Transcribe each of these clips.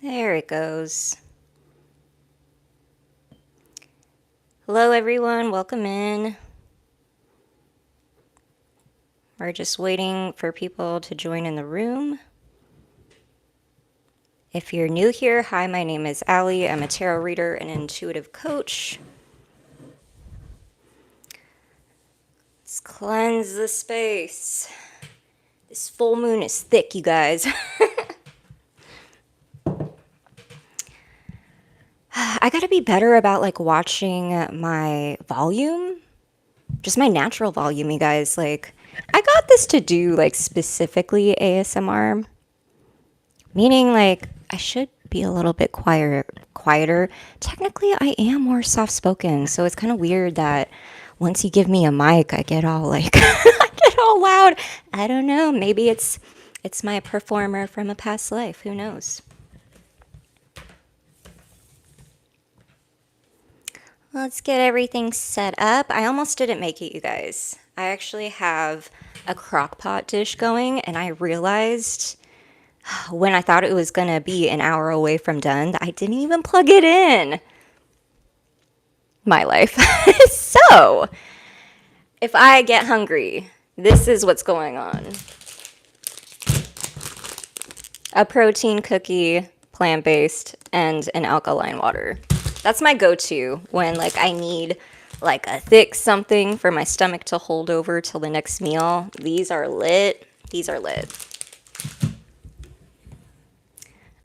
There it goes. Hello, everyone. Welcome in. We're just waiting for people to join in the room. If you're new here, hi, my name is Allie. I'm a tarot reader and intuitive coach. Let's cleanse the space. This full moon is thick, you guys. I gotta be better about like watching my volume, just my natural volume, you guys. Like, I got this to do like specifically ASMR, meaning like I should be a little bit quieter. Technically, I am more soft spoken, so it's kind of weird that once you give me a mic, I get all like I get all loud. I don't know. Maybe it's my performer from a past life. Who knows? Let's get everything set up. I almost didn't make it, you guys. I actually have a crock pot dish going, and I realized when I thought it was gonna be an hour away from done that I didn't even plug it in. My life. So, if I get hungry, this is what's going on. A protein cookie, plant-based, and an alkaline water. That's my go-to when like I need like a thick something for my stomach to hold over till the next meal. These are lit. These are lit.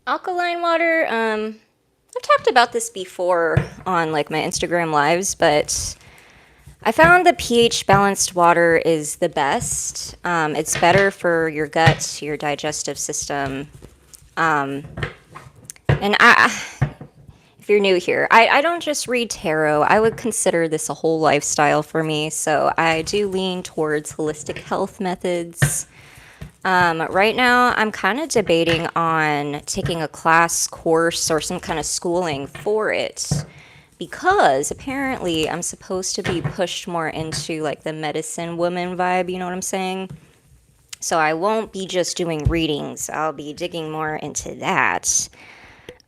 Alkaline water, I've talked about this before on like my Instagram lives, but I found the pH balanced water is the best. It's better for your gut, your digestive system. And if you're new here, I don't just read tarot. I would consider this a whole lifestyle for me. So I do lean towards holistic health methods. Right now, I'm kind of debating on taking a class, course, or some kind of schooling for it. Because apparently I'm supposed to be pushed more into like the medicine woman vibe, you know what I'm saying? So I won't be just doing readings. I'll be digging more into that.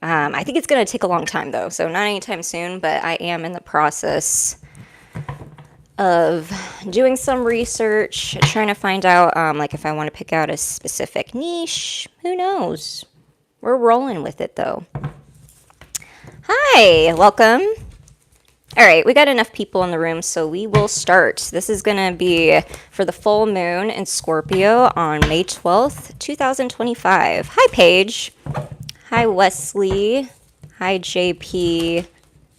I think it's going to take a long time though, so not anytime soon, but I am in the process of doing some research, trying to find out like if I want to pick out a specific niche. Who knows? We're rolling with it though. Hi, welcome. All right, we got enough people in the room, so we will start. This is going to be for the full moon in Scorpio on May 12th, 2025. Hi, Paige. Hi, Wesley. Hi, JP.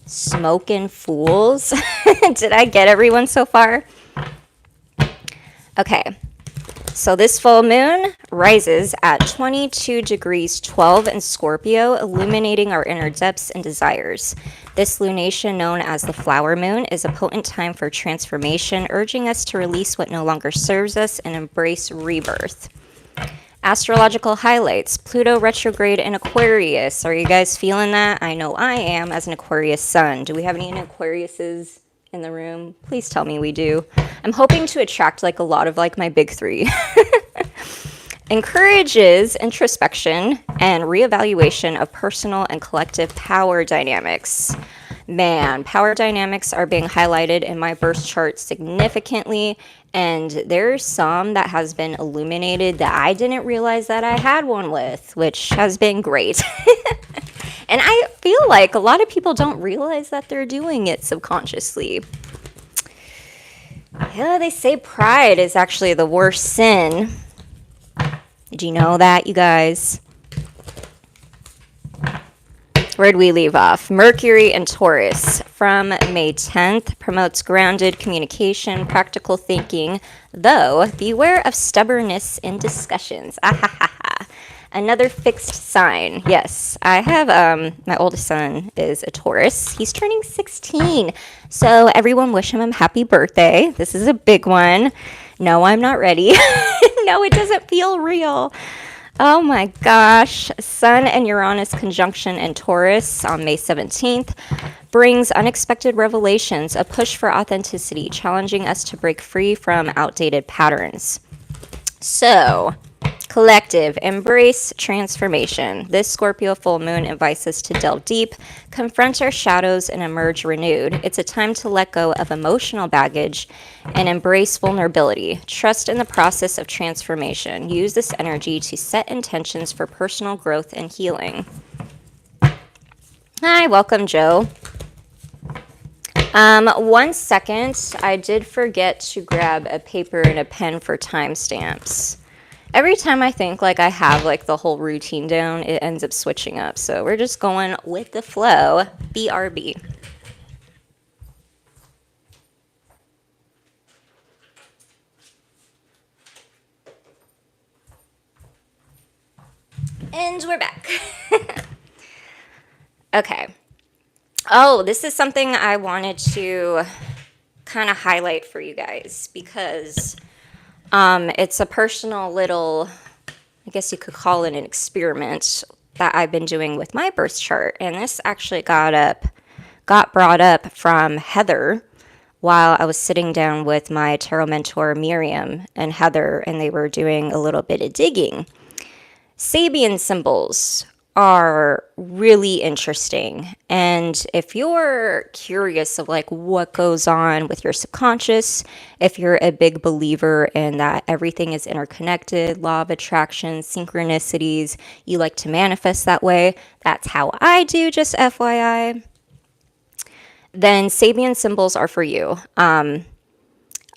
Smoking Fools. Did I get everyone so far? Okay. So this full moon rises at 22 degrees 12 in Scorpio, illuminating our inner depths and desires. This lunation, known as the flower moon, is a potent time for transformation, urging us to release what no longer serves us and embrace rebirth. Astrological highlights: Pluto retrograde in Aquarius. Are you guys feeling that? I know I am as an Aquarius sun. Do we have any Aquariuses in the room? Please tell me we do. I'm hoping to attract like a lot of like my big three. Encourages introspection and reevaluation of personal and collective power dynamics. Man, power dynamics are being highlighted in my birth chart significantly, and there's some that has been illuminated that I didn't realize that I had one with, which has been great. And I feel like a lot of people don't realize that they're doing it subconsciously. Yeah, they say pride is actually the worst sin. Did you know that, you guys? Where'd we leave off? Mercury and Taurus from May 10th promotes grounded communication, practical thinking, though beware of stubbornness in discussions. Another fixed sign. Yes, I have, my oldest son is a Taurus. He's turning 16. So everyone wish him a happy birthday. This is a big one. No, I'm not ready. No, it doesn't feel real. Oh my gosh. Sun and Uranus conjunction in Taurus on May 17th brings unexpected revelations, a push for authenticity, challenging us to break free from outdated patterns. So, Collective, embrace transformation. This Scorpio full moon invites us to delve deep, confront our shadows, and emerge renewed. It's a time to let go of emotional baggage and embrace vulnerability. Trust in the process of transformation. Use this energy to set intentions for personal growth and healing. Hi, welcome, Joe. 1 second. I did forget to grab a paper and a pen for timestamps. Every time I think like I have like the whole routine down, it ends up switching up. So we're just going with the flow. BRB. And we're back. Okay. Oh, this is something I wanted to kind of highlight for you guys because it's a personal little, I guess you could call it an experiment that I've been doing with my birth chart. And this actually got brought up from Heather while I was sitting down with my tarot mentor Miriam and Heather, and they were doing a little bit of digging. Sabian symbols are really interesting. And if you're curious of like what goes on with your subconscious, if you're a big believer in that everything is interconnected, law of attraction, synchronicities, you like to manifest that way, that's how I do, just FYI, then Sabian symbols are for you.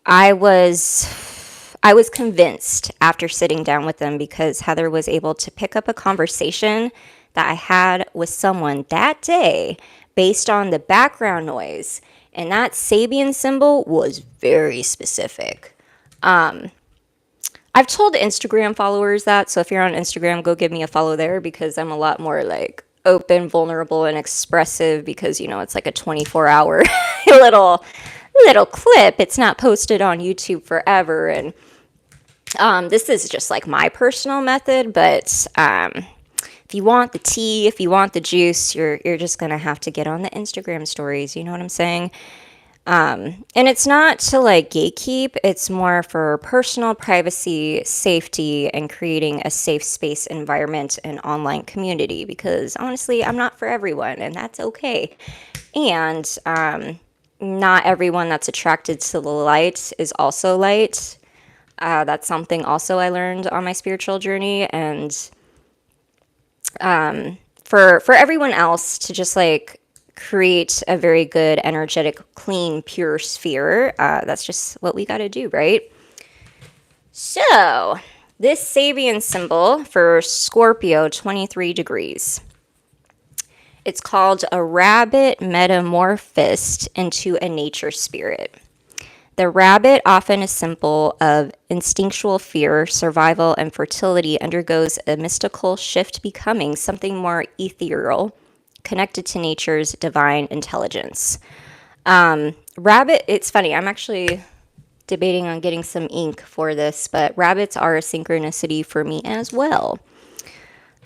I was convinced after sitting down with them because Heather was able to pick up a conversation that I had with someone that day based on the background noise. And that Sabian symbol was very specific. I've told Instagram followers that. So if you're on Instagram, go give me a follow there because I'm a lot more like open, vulnerable, and expressive because, you know, it's like a 24-hour little clip. It's not posted on YouTube forever. And this is just like my personal method, but if you want the tea, if you want the juice, you're just gonna have to get on the Instagram stories. You know what I'm saying? And it's not to like gatekeep. It's more for personal privacy, safety, and creating a safe space environment and online community. Because honestly, I'm not for everyone, and that's okay. And not everyone that's attracted to the light is also light. That's something also I learned on my spiritual journey. And for everyone else to just like create a very good, energetic, clean, pure sphere, that's just what we got to do, right? So this Sabian symbol for Scorpio, 23 degrees. It's called a rabbit metamorphosed into a nature spirit. The rabbit, often a symbol of instinctual fear, survival, and fertility, undergoes a mystical shift, becoming something more ethereal, connected to nature's divine intelligence. Rabbit, it's funny, I'm actually debating on getting some ink for this, but rabbits are a synchronicity for me as well.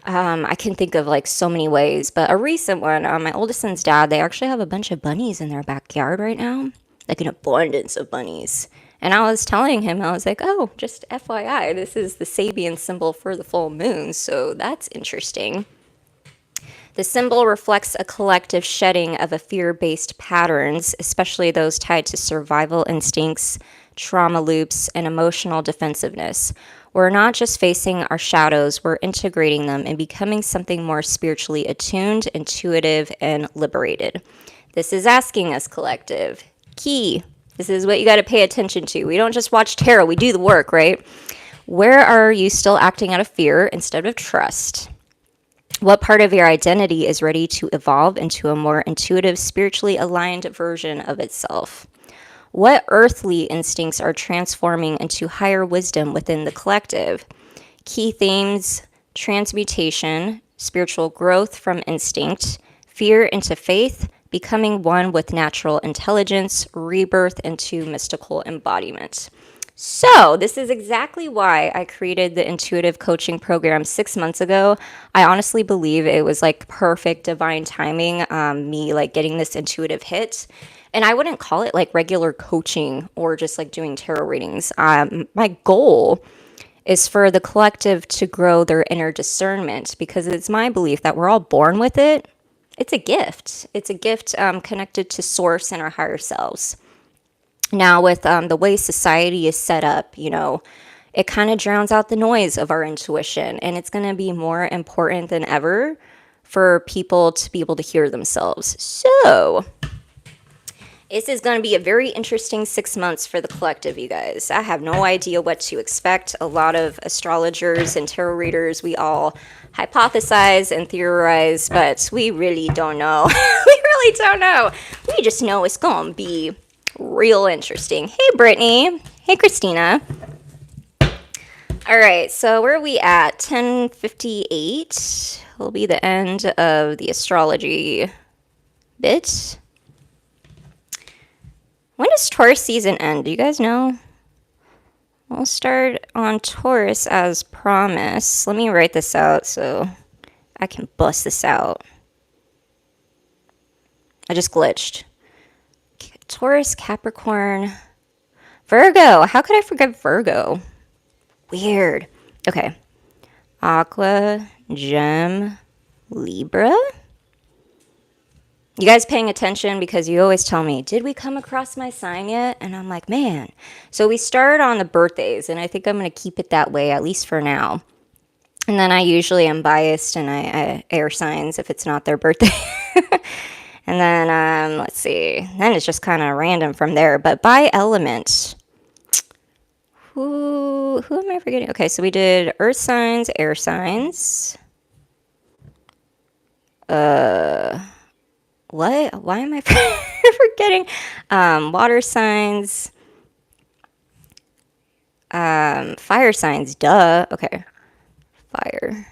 I can think of like so many ways, but a recent one, my oldest son's dad, they actually have a bunch of bunnies in their backyard right now. Like an abundance of bunnies. And I was telling him, I was like, oh, just FYI, this is the Sabian symbol for the full moon, so that's interesting. The symbol reflects a collective shedding of a fear-based patterns, especially those tied to survival instincts, trauma loops, and emotional defensiveness. We're not just facing our shadows, we're integrating them and becoming something more spiritually attuned, intuitive, and liberated. This is asking us, collective. Key. This is what you got to pay attention to. We don't just watch tarot, we do the work, right? Where are you still acting out of fear instead of trust? What part of your identity is ready to evolve into a more intuitive, spiritually aligned version of itself? What earthly instincts are transforming into higher wisdom within the collective? Key themes: transmutation, spiritual growth from instinct, fear into faith, becoming one with natural intelligence, rebirth into mystical embodiment. So this is exactly why I created the intuitive coaching program 6 months ago. I honestly believe it was like perfect divine timing, me like getting this intuitive hit. And I wouldn't call it like regular coaching or just like doing tarot readings. My goal is for the collective to grow their inner discernment, because it's my belief that we're all born with it. It's a gift. It's a gift connected to source and our higher selves. Now, with the way society is set up, it kind of drowns out the noise of our intuition, and it's going to be more important than ever for people to be able to hear themselves. So, this is going to be a very interesting 6 months for the collective, you guys. I have no idea what to expect. A lot of astrologers and tarot readers, we all hypothesize and theorize, but we really don't know. We really don't know. We just know it's going to be real interesting. Hey, Brittany. Hey, Christina. All right, so where are we at? 10:58 will be the end of the astrology bit. When does Taurus season end? Do you guys know? We'll start on Taurus as promised. Let me write this out so I can bust this out. I just glitched. Taurus, Capricorn, Virgo. How could I forget Virgo? Weird. Okay. Aqua, Gem, Libra. You guys paying attention? Because you always tell me, did we come across my sign yet? And I'm like, man. So we start on the birthdays, and I think I'm going to keep it that way, at least for now. And then I usually am biased, and I air signs if it's not their birthday. And then, let's see. Then it's just kind of random from there. But by element, who am I forgetting? Okay, so we did earth signs, air signs. What? Why am I forgetting? Water signs. Fire signs, duh. Okay. Fire.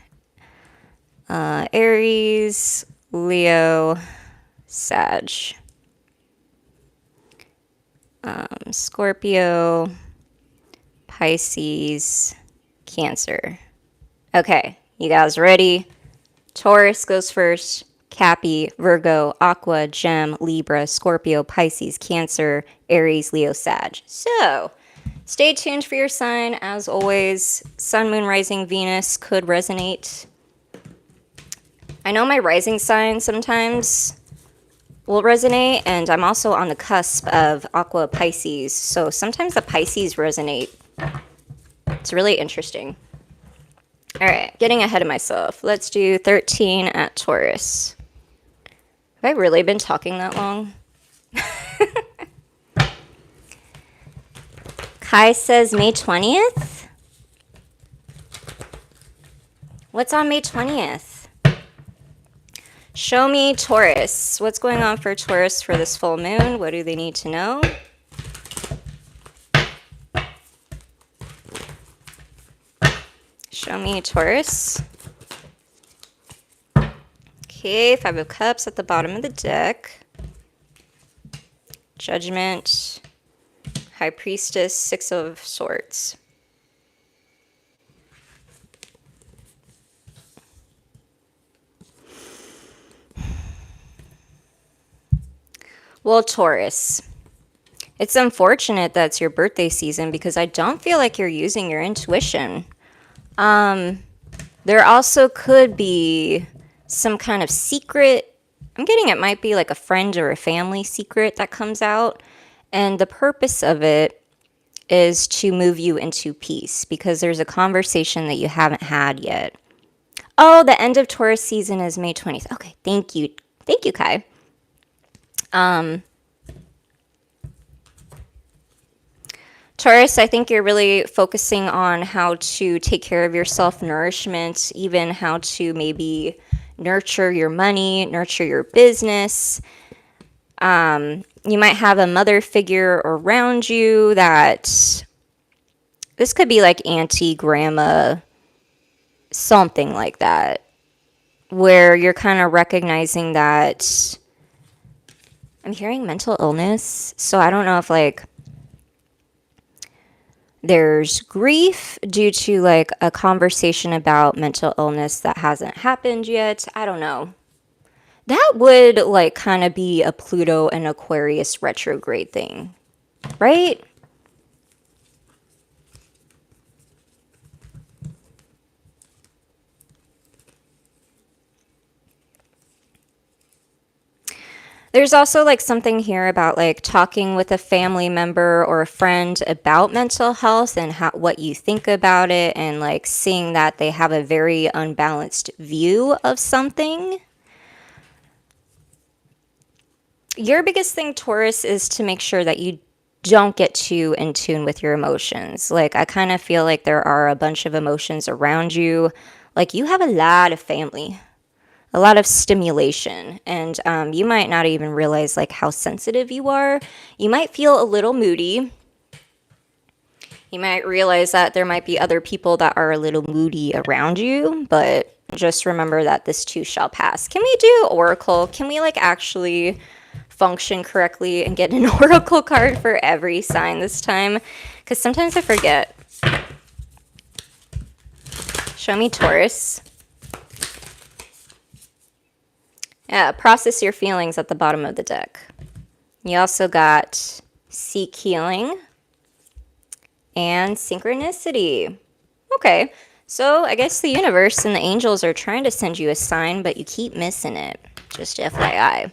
Aries, Leo, Sag. Scorpio, Pisces, Cancer. Okay, you guys ready? Taurus goes first. Cappy, Virgo, Aqua, Gem, Libra, Scorpio, Pisces, Cancer, Aries, Leo, Sag. So, stay tuned for your sign. As always, Sun, Moon, Rising, Venus could resonate. I know my rising sign sometimes will resonate, and I'm also on the cusp of Aqua, Pisces, so sometimes the Pisces resonate. It's really interesting. All right, getting ahead of myself. Let's do 13 at Taurus. Have I really been talking that long? Kai says May 20th? What's on May 20th? Show me Taurus. What's going on for Taurus for this full moon? What do they need to know? Show me Taurus. Okay, Five of Cups at the bottom of the deck. Judgment. High Priestess, Six of Swords. Well, Taurus, it's unfortunate that's your birthday season because I don't feel like you're using your intuition. There also could be some kind of secret. I'm getting it might be like a friend or a family secret that comes out. And the purpose of it is to move you into peace because there's a conversation that you haven't had yet. Oh, the end of Taurus season is May 20th. Okay, thank you. Thank you, Kai. Taurus, I think you're really focusing on how to take care of your self-nourishment, even how to maybe nurture your money, nurture your business. You might have a mother figure around you that this could be like auntie, grandma, something like that, where you're kind of recognizing that I'm hearing mental illness. So I don't know if like there's grief due to like a conversation about mental illness that hasn't happened yet. I don't know. That would like kind of be a Pluto and Aquarius retrograde thing, right? There's also like something here about like talking with a family member or a friend about mental health and how what you think about it, and like seeing that they have a very unbalanced view of something. Your biggest thing, Taurus, is to make sure that you don't get too in tune with your emotions. Like, I kind of feel like there are a bunch of emotions around you. Like, you have a lot of family, a lot of stimulation, and you might not even realize like how sensitive you are. You might feel a little moody. You might realize that there might be other people that are a little moody around you, but just remember that this too shall pass. Can we do Oracle? Can we like actually function correctly and get an Oracle card for every sign this time? Because sometimes I forget. Show me Taurus. Yeah, process your feelings at the bottom of the deck. You also got seek healing and synchronicity. Okay, so I guess the universe and the angels are trying to send you a sign, but you keep missing it. Just FYI.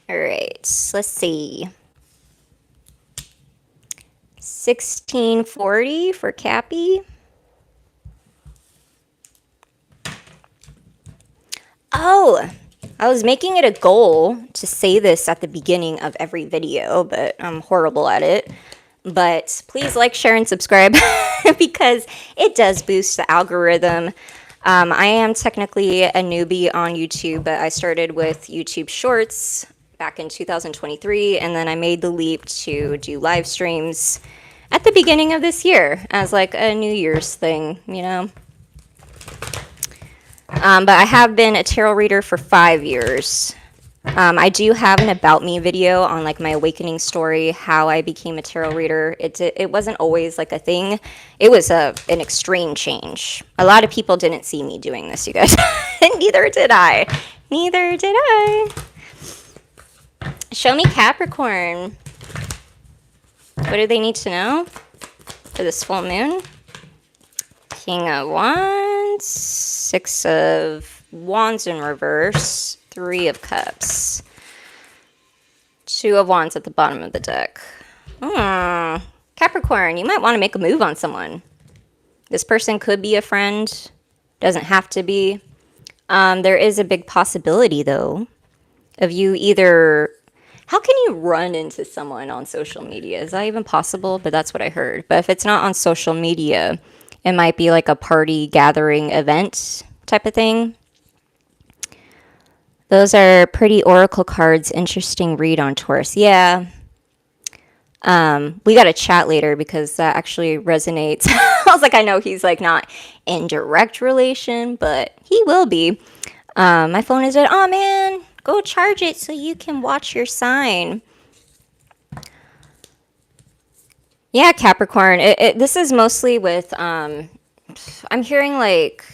All right, let's see. 1640 for Cappy. Oh, I was making it a goal to say this at the beginning of every video, but I'm horrible at it. But please like, share, and subscribe because it does boost the algorithm. I am technically a newbie on YouTube, but I started with YouTube Shorts back in 2023, and then I made the leap to do live streams at the beginning of this year as like a New Year's thing, you know? But I have been a tarot reader for 5 years. I do have an about me video on like my awakening story, how I became a tarot reader. It wasn't always like a thing. It was an extreme change. A lot of people didn't see me doing this, you guys. And neither did I. Neither did I. Show me Capricorn. What do they need to know for this full moon? King of Wands, Six of Wands in reverse, Three of Cups, Two of Wands at the bottom of the deck. Capricorn, you might want to make a move on someone. This person could be a friend, doesn't have to be. There is a big possibility, though, of you either... How can you run into someone on social media? Is that even possible? But that's what I heard. But if it's not on social media, it might be like a party gathering event type of thing. Those are pretty oracle cards. Interesting read on Taurus. Yeah. We got to chat later because that actually resonates. I was like, I know he's like not in direct relation, but he will be. My phone is dead. Oh man, go charge it so you can watch your sign. Yeah, Capricorn. This is mostly with, I'm hearing like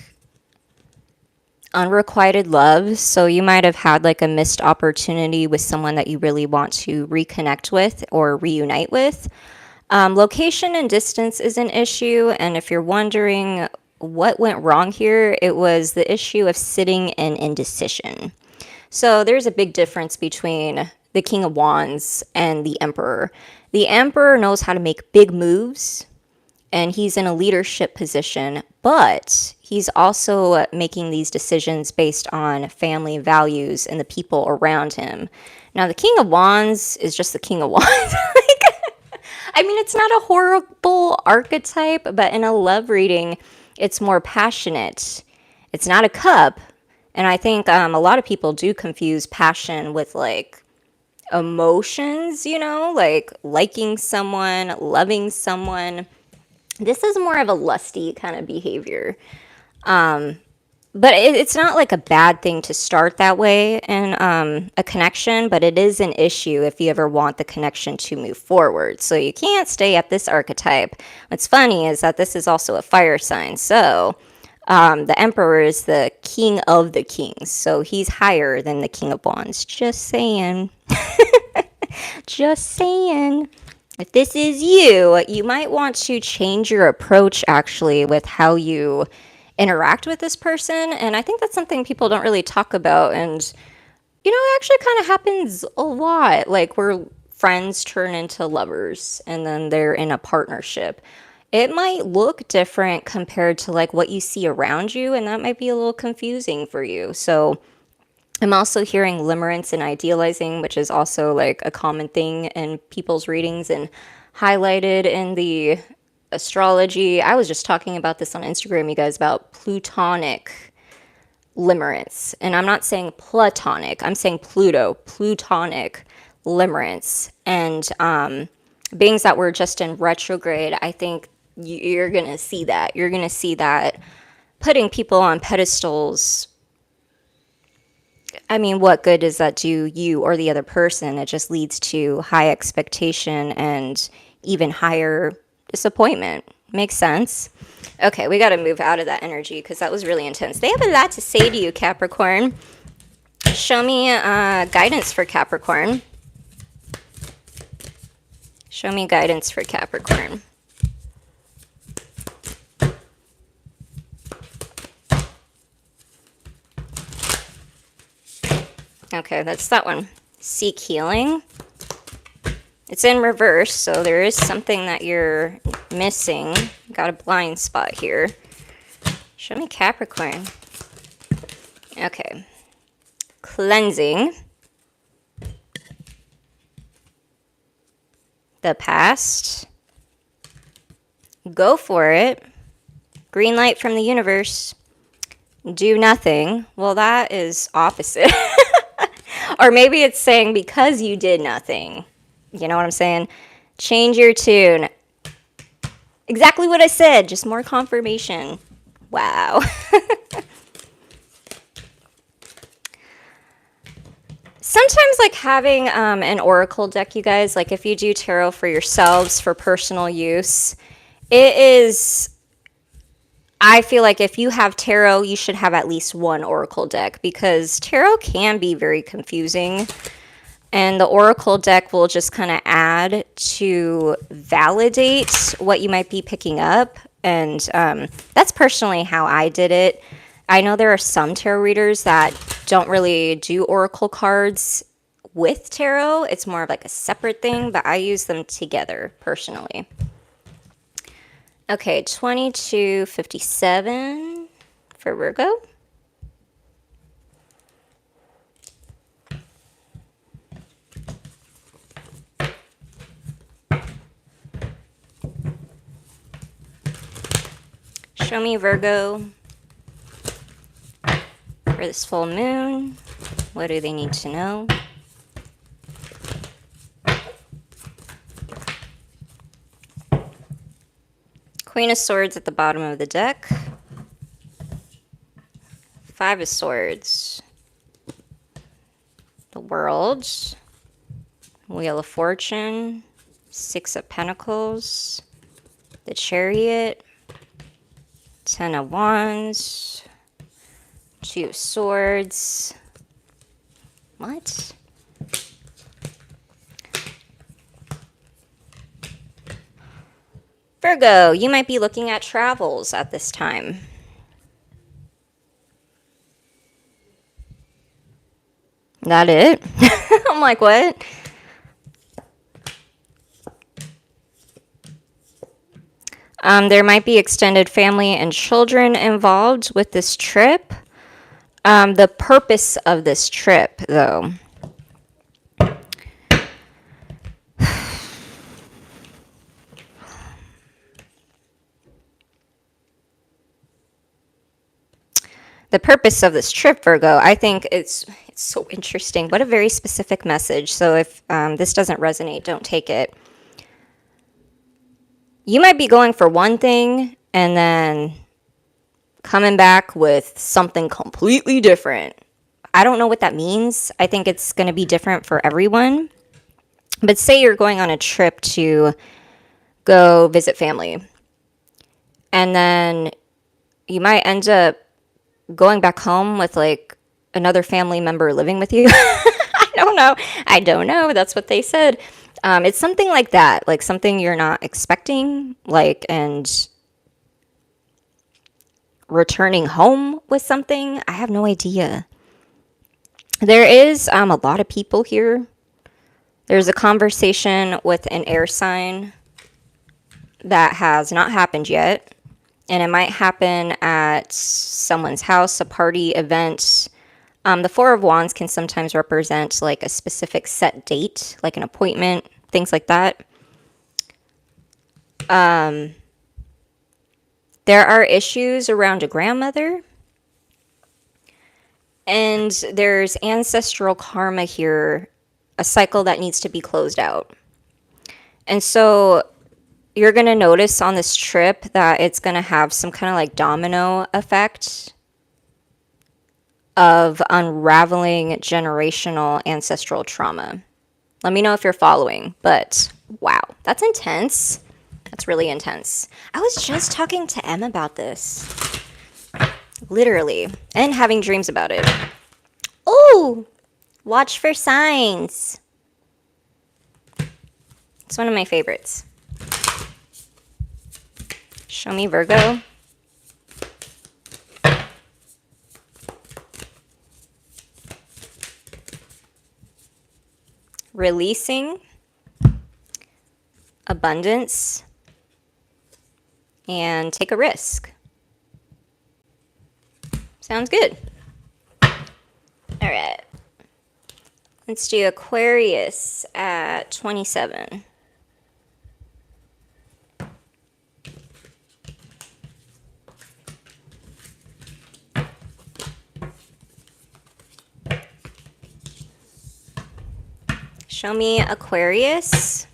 unrequited love. So you might have had like a missed opportunity with someone that you really want to reconnect with or reunite with. Location and distance is an issue. And if you're wondering what went wrong here, it was the issue of sitting in indecision. So there's a big difference between the King of Wands and the Emperor. The Emperor knows how to make big moves, and he's in a leadership position, but he's also making these decisions based on family values and the people around him. Now, the King of Wands is just the King of Wands. I mean, it's not a horrible archetype, but in a love reading, it's more passionate. It's not a cup. And I think a lot of people do confuse passion with like emotions, you know, like liking someone, loving someone. This is more of a lusty kind of behavior. But it's not like a bad thing to start that way in a connection, but it is an issue if you ever want the connection to move forward. So you can't stay at this archetype. What's funny is that this is also a fire sign. So the Emperor is the king of the kings. So he's higher than the King of Wands. Just saying. Just saying. If this is you, you might want to change your approach actually with how you interact with this person. And I think that's something people don't really talk about. And It actually kind of happens a lot. Like where friends turn into lovers and then they're in a partnership. It might look different compared to like what you see around you, and that might be a little confusing for you. So I'm also hearing limerence and idealizing, which is also like a common thing in people's readings and highlighted in the astrology. I was just talking about this on Instagram, you guys, about plutonic limerence. And I'm not saying platonic, I'm saying plutonic limerence. And beings that were just in retrograde, I think you're going to see that. You're going to see that putting people on pedestals. I mean, what good does that do you or the other person? It just leads to high expectation and even higher disappointment. Makes sense. Okay, we got to move out of that energy because that was really intense. They have a lot to say to you, Capricorn. Show me guidance for Capricorn. Show me guidance for Capricorn. Okay, that's that one. Seek healing. It's in reverse, so there is something that you're missing. Got a blind spot here. Show me Capricorn. Okay. Cleansing. The past. Go for it. Green light from the universe. Do nothing. Well, that is opposite. Or maybe it's saying because you did nothing. You know what I'm saying? Change your tune. Exactly what I said, just more confirmation. Wow. Sometimes like having an oracle deck, you guys, like if you do tarot for yourselves for personal use, it is, I feel like if you have tarot, you should have at least one oracle deck because tarot can be very confusing. And the oracle deck will just kind of add to validate what you might be picking up. And that's personally how I did it. I know there are some tarot readers that don't really do oracle cards with tarot. It's more of like a separate thing, but I use them together personally. Okay, 2257 for Virgo. Show me Virgo for this full moon. What do they need to know? Queen of Swords at the bottom of the deck. Five of Swords. The World. Wheel of Fortune. Six of Pentacles. The Chariot. Ten of Wands. Two of Swords. What? Virgo, you might be looking at travels at this time. That it? I'm like, what? There might be extended family and children involved with this trip. The purpose of this trip, though. The purpose of this trip, Virgo, I think it's so interesting. What a very specific message. So if this doesn't resonate, don't take it. You might be going for one thing and then coming back with something completely different. I don't know what that means. I think it's going to be different for everyone. But say you're going on a trip to go visit family, and then you might end up going back home with like another family member living with you. I don't know. I don't know. That's what they said. It's something like that, like something you're not expecting, like, and returning home with something. I have no idea. There is a lot of people here. There's a conversation with an air sign that has not happened yet. And it might happen at someone's house, a party, event. The Four of Wands can sometimes represent like a specific set date, like an appointment, things like that. There are issues around a grandmother. And there's ancestral karma here, a cycle that needs to be closed out. And so you're going to notice on this trip that it's going to have some kind of like domino effect of unraveling generational ancestral trauma. Let me know if you're following, but wow, that's intense. That's really intense. I was just talking to Em about this, literally, and having dreams about it. Oh, watch for signs. It's one of my favorites. Show me Virgo. Releasing, abundance, and take a risk. Sounds good. All right. Let's do Aquarius at 27. Show me Aquarius.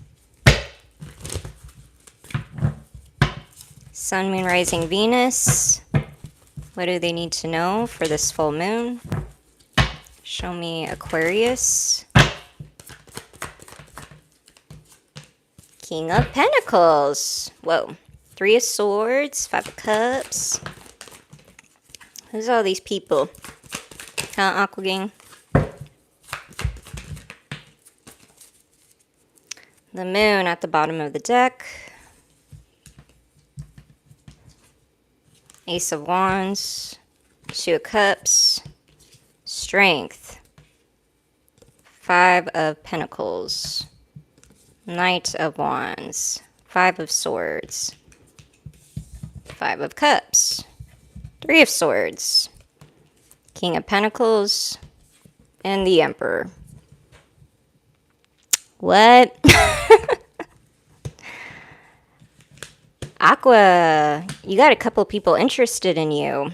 Sun, Moon, Rising, Venus. What do they need to know for this full moon? Show me Aquarius. King of Pentacles. Whoa. Three of Swords. Five of Cups. Who's all these people? Aqua Gang. The moon at the bottom of the deck. Ace of Wands. Two of Cups. Strength. Five of Pentacles. Knight of Wands. Five of Swords. Five of Cups. Three of Swords. King of Pentacles. And the Emperor. What? Aqua, you got a couple people interested in you.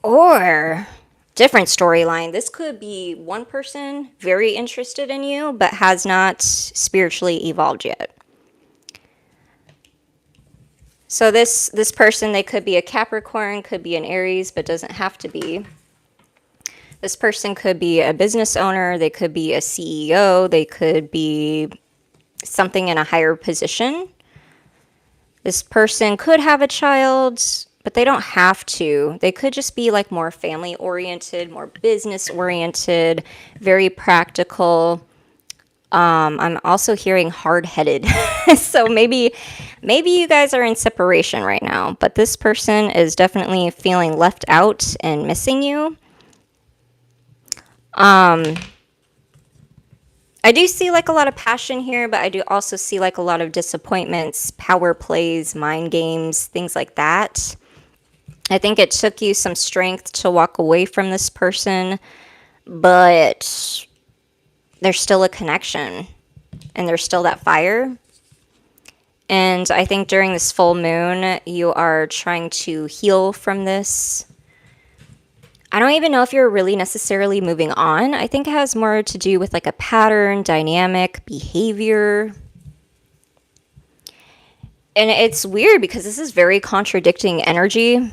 Or, different storyline. This could be one person very interested in you, but has not spiritually evolved yet. So this person, they could be a Capricorn, could be an Aries, but doesn't have to be. This person could be a business owner, they could be a CEO, they could be something in a higher position. This person could have a child, but they don't have to. They could just be like more family oriented, more business oriented, very practical. I'm also hearing hard-headed. So maybe you guys are in separation right now, but this person is definitely feeling left out and missing you. I do see like a lot of passion here, but I do also see like a lot of disappointments, power plays, mind games, things like that. I think it took you some strength to walk away from this person, but there's still a connection and there's still that fire. And I think during this full moon, you are trying to heal from this. I don't even know if you're really necessarily moving on. I think it has more to do with like a pattern, dynamic, behavior. And it's weird because this is very contradicting energy.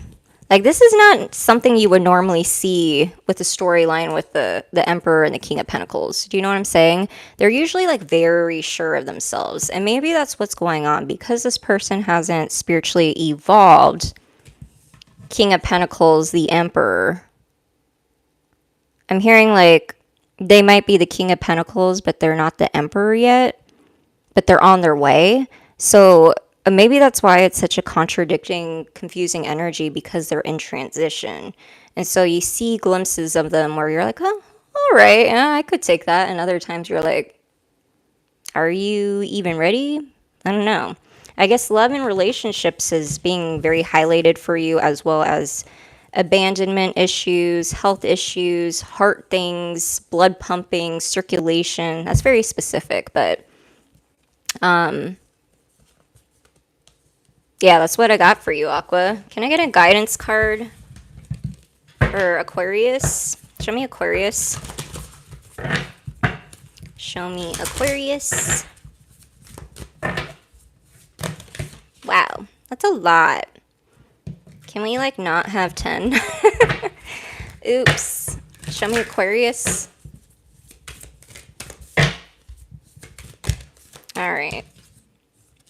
Like this is not something you would normally see with the storyline with the Emperor and the King of Pentacles. Do you know what I'm saying? They're usually like very sure of themselves. And maybe that's what's going on because this person hasn't spiritually evolved. King of Pentacles, the Emperor. I'm hearing like they might be the King of Pentacles, but they're not the Emperor yet, but they're on their way. So maybe that's why it's such a contradicting, confusing energy because they're in transition. And so you see glimpses of them where you're like, oh, all right, yeah, I could take that. And other times you're like, are you even ready? I don't know. I guess love and relationships is being very highlighted for you, as well as abandonment issues, health issues, heart things, blood pumping, circulation. That's very specific, but yeah, that's what I got for you, Aqua. Can I get a guidance card for Aquarius? Show me Aquarius. Show me Aquarius. Wow, that's a lot. Can we like not have 10? Oops. Show me Aquarius. All right.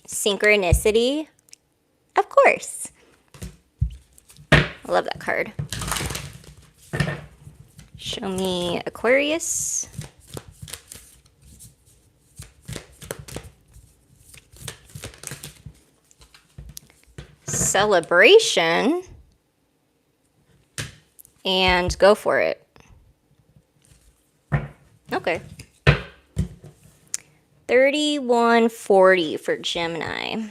Synchronicity. Of course. I love that card. Show me Aquarius. Celebration. And go for it. Okay. 3140 for Gemini.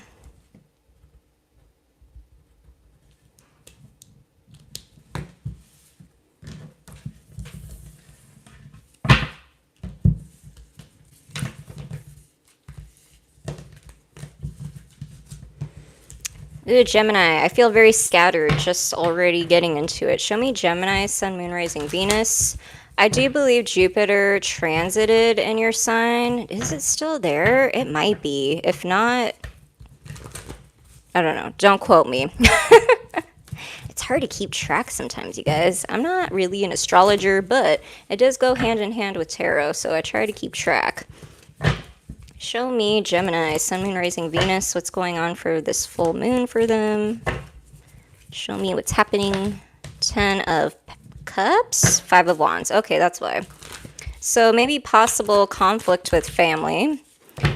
Ooh, Gemini. I feel very scattered just already getting into it. Show me Gemini, Sun, Moon, Rising, Venus. I do believe Jupiter transited in your sign. Is it still there? It might be. If not, I don't know. Don't quote me. It's hard to keep track sometimes, you guys. I'm not really an astrologer, but it does go hand in hand with tarot, so I try to keep track. Show me Gemini, Sun, Moon, Rising, Venus. What's going on for this full moon for them? Show me what's happening. 10 of Cups, 5 of Wands. Okay, that's why. So maybe possible conflict with family.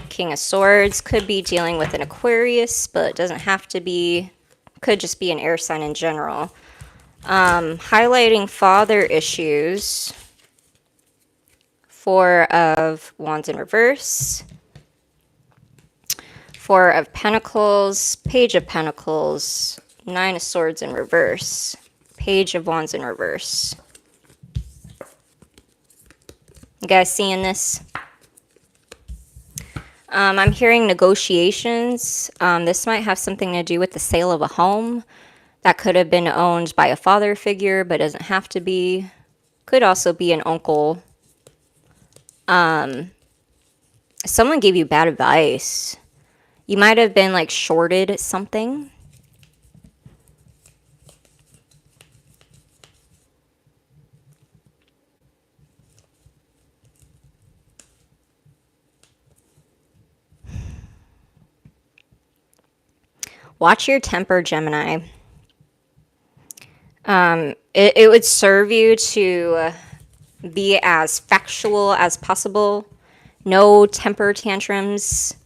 King of Swords could be dealing with an Aquarius, but it doesn't have to be. Could just be an air sign in general. Highlighting father issues. 4 of Wands in reverse. 4 of Pentacles, Page of Pentacles, 9 of Swords in reverse, Page of Wands in reverse. You guys seeing this? I'm hearing negotiations. This might have something to do with the sale of a home that could have been owned by a father figure, but doesn't have to be. Could also be an uncle. Someone gave you bad advice. You might have been like shorted something. Watch your temper, Gemini. It would serve you to be as factual as possible. No temper tantrums.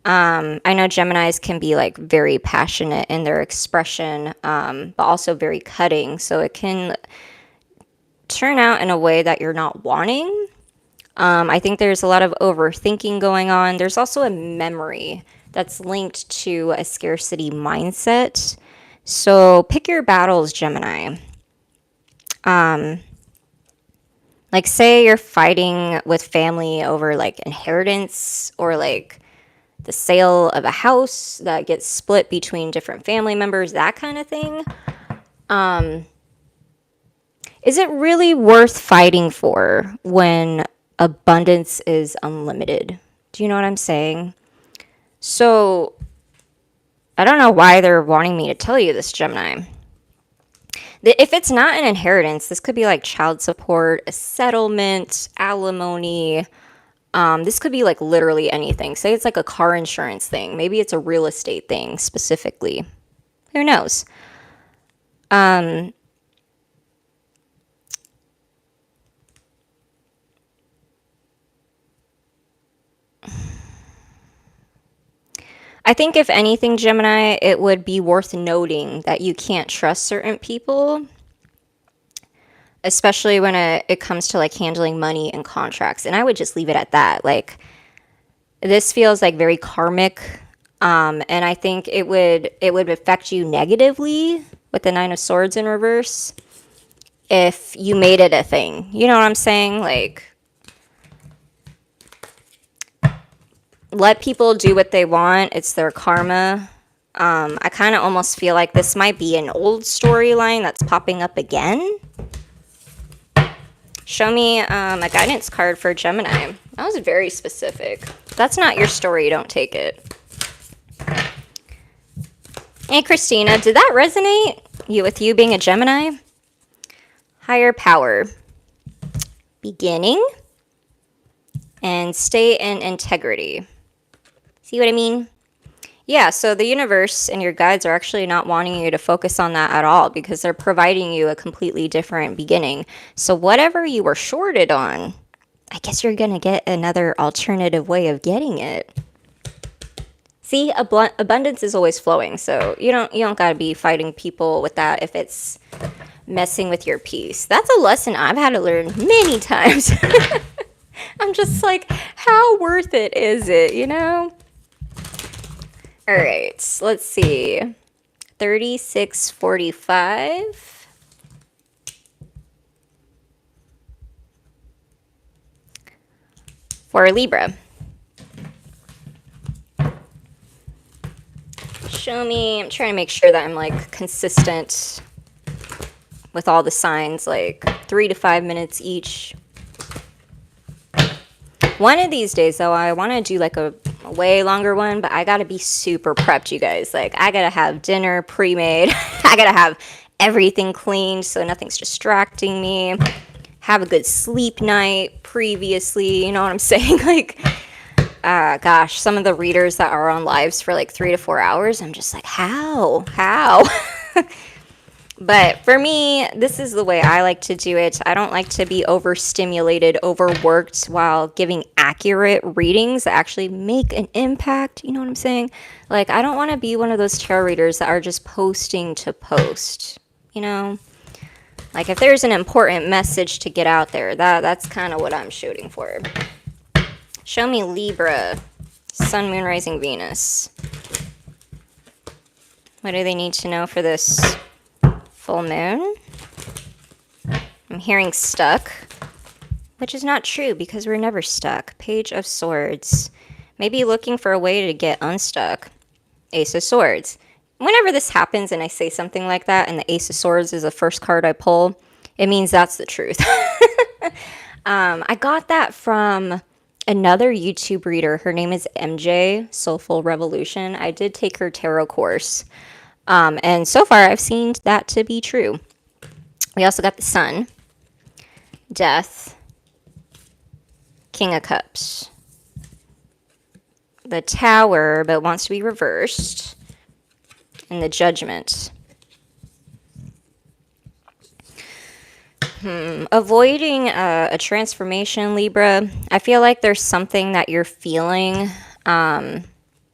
I know Geminis can be like very passionate in their expression, but also very cutting. So it can turn out in a way that you're not wanting. I think there's a lot of overthinking going on. There's also a memory that's linked to a scarcity mindset. So pick your battles, Gemini. Like say you're fighting with family over like inheritance or like the sale of a house that gets split between different family members, that kind of thing. Is it really worth fighting for when abundance is unlimited? Do you know what I'm saying? So, I don't know why they're wanting me to tell you this, Gemini. If it's not an inheritance, this could be like child support, a settlement, alimony. This could be like literally anything. Say it's like a car insurance thing. Maybe it's a real estate thing specifically. Who knows? I think if anything, Gemini, it would be worth noting that you can't trust certain people. especially when it comes to like handling money and contracts. And I would just leave it at that. Like, this feels like very karmic. And I think it would affect you negatively with the Nine of Swords in reverse if you made it a thing. You know what I'm saying? Like, let people do what they want. It's their karma. I kind of almost feel like this might be an old storyline that's popping up again. Show me a guidance card for Gemini. That was very specific. If that's not your story, don't take it. Hey, Christina, did that resonate with you being a Gemini? Higher power. Beginning. And stay in integrity. See what I mean? Yeah, so the universe and your guides are actually not wanting you to focus on that at all because they're providing you a completely different beginning. So whatever you were shorted on, I guess you're going to get another alternative way of getting it. See, abundance is always flowing, so you don't got to be fighting people with that if it's messing with your peace. That's a lesson I've had to learn many times. I'm just like, how worth it is it, you know? All right, let's see. 3645. For Libra. Show me, I'm trying to make sure that I'm like consistent with all the signs, like 3 to 5 minutes each. One of these days, though, I want to do like a way longer one, but I got to be super prepped, you guys. Like, I got to have dinner pre-made. I got to have everything cleaned so nothing's distracting me. Have a good sleep night previously, you know what I'm saying? Like, gosh, some of the readers that are on lives for like 3 to 4 hours, I'm just like, how? But for me, this is the way I like to do it. I don't like to be overstimulated, overworked while giving accurate readings that actually make an impact. You know what I'm saying? Like, I don't want to be one of those tarot readers that are just posting to post, you know? Like, if there's an important message to get out there, that's kind of what I'm shooting for. Show me Libra, Sun, Moon, Rising, Venus. What do they need to know for this full moon? I'm hearing stuck, which is not true because we're never stuck. Page of Swords. Maybe looking for a way to get unstuck. Ace of Swords. Whenever this happens and I say something like that and the Ace of Swords is the first card I pull, it means that's the truth. I got that from another YouTube reader. Her name is MJ, Soulful Revolution. I did take her tarot course. And so far, I've seen that to be true. We also got the Sun, Death, King of Cups, the Tower, but wants to be reversed, and the Judgment. Avoiding a transformation, Libra. I feel like there's something that you're feeling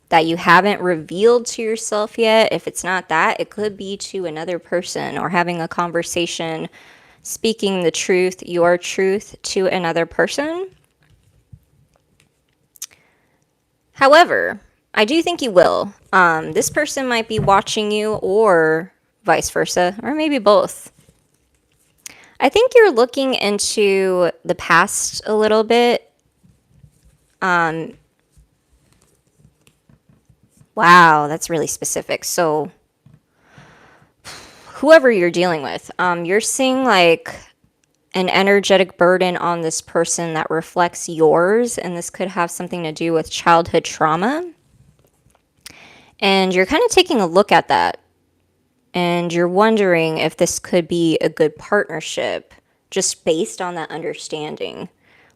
that you haven't revealed to yourself yet. If it's not that, it could be to another person or having a conversation, speaking the truth, your truth to another person. However, I do think you will. This person might be watching you or vice versa, or maybe both. I think you're looking into the past a little bit. Wow, that's really specific. So whoever you're dealing with, you're seeing like an energetic burden on this person that reflects yours, and this could have something to do with childhood trauma. And you're kind of taking a look at that, and you're wondering if this could be a good partnership just based on that understanding.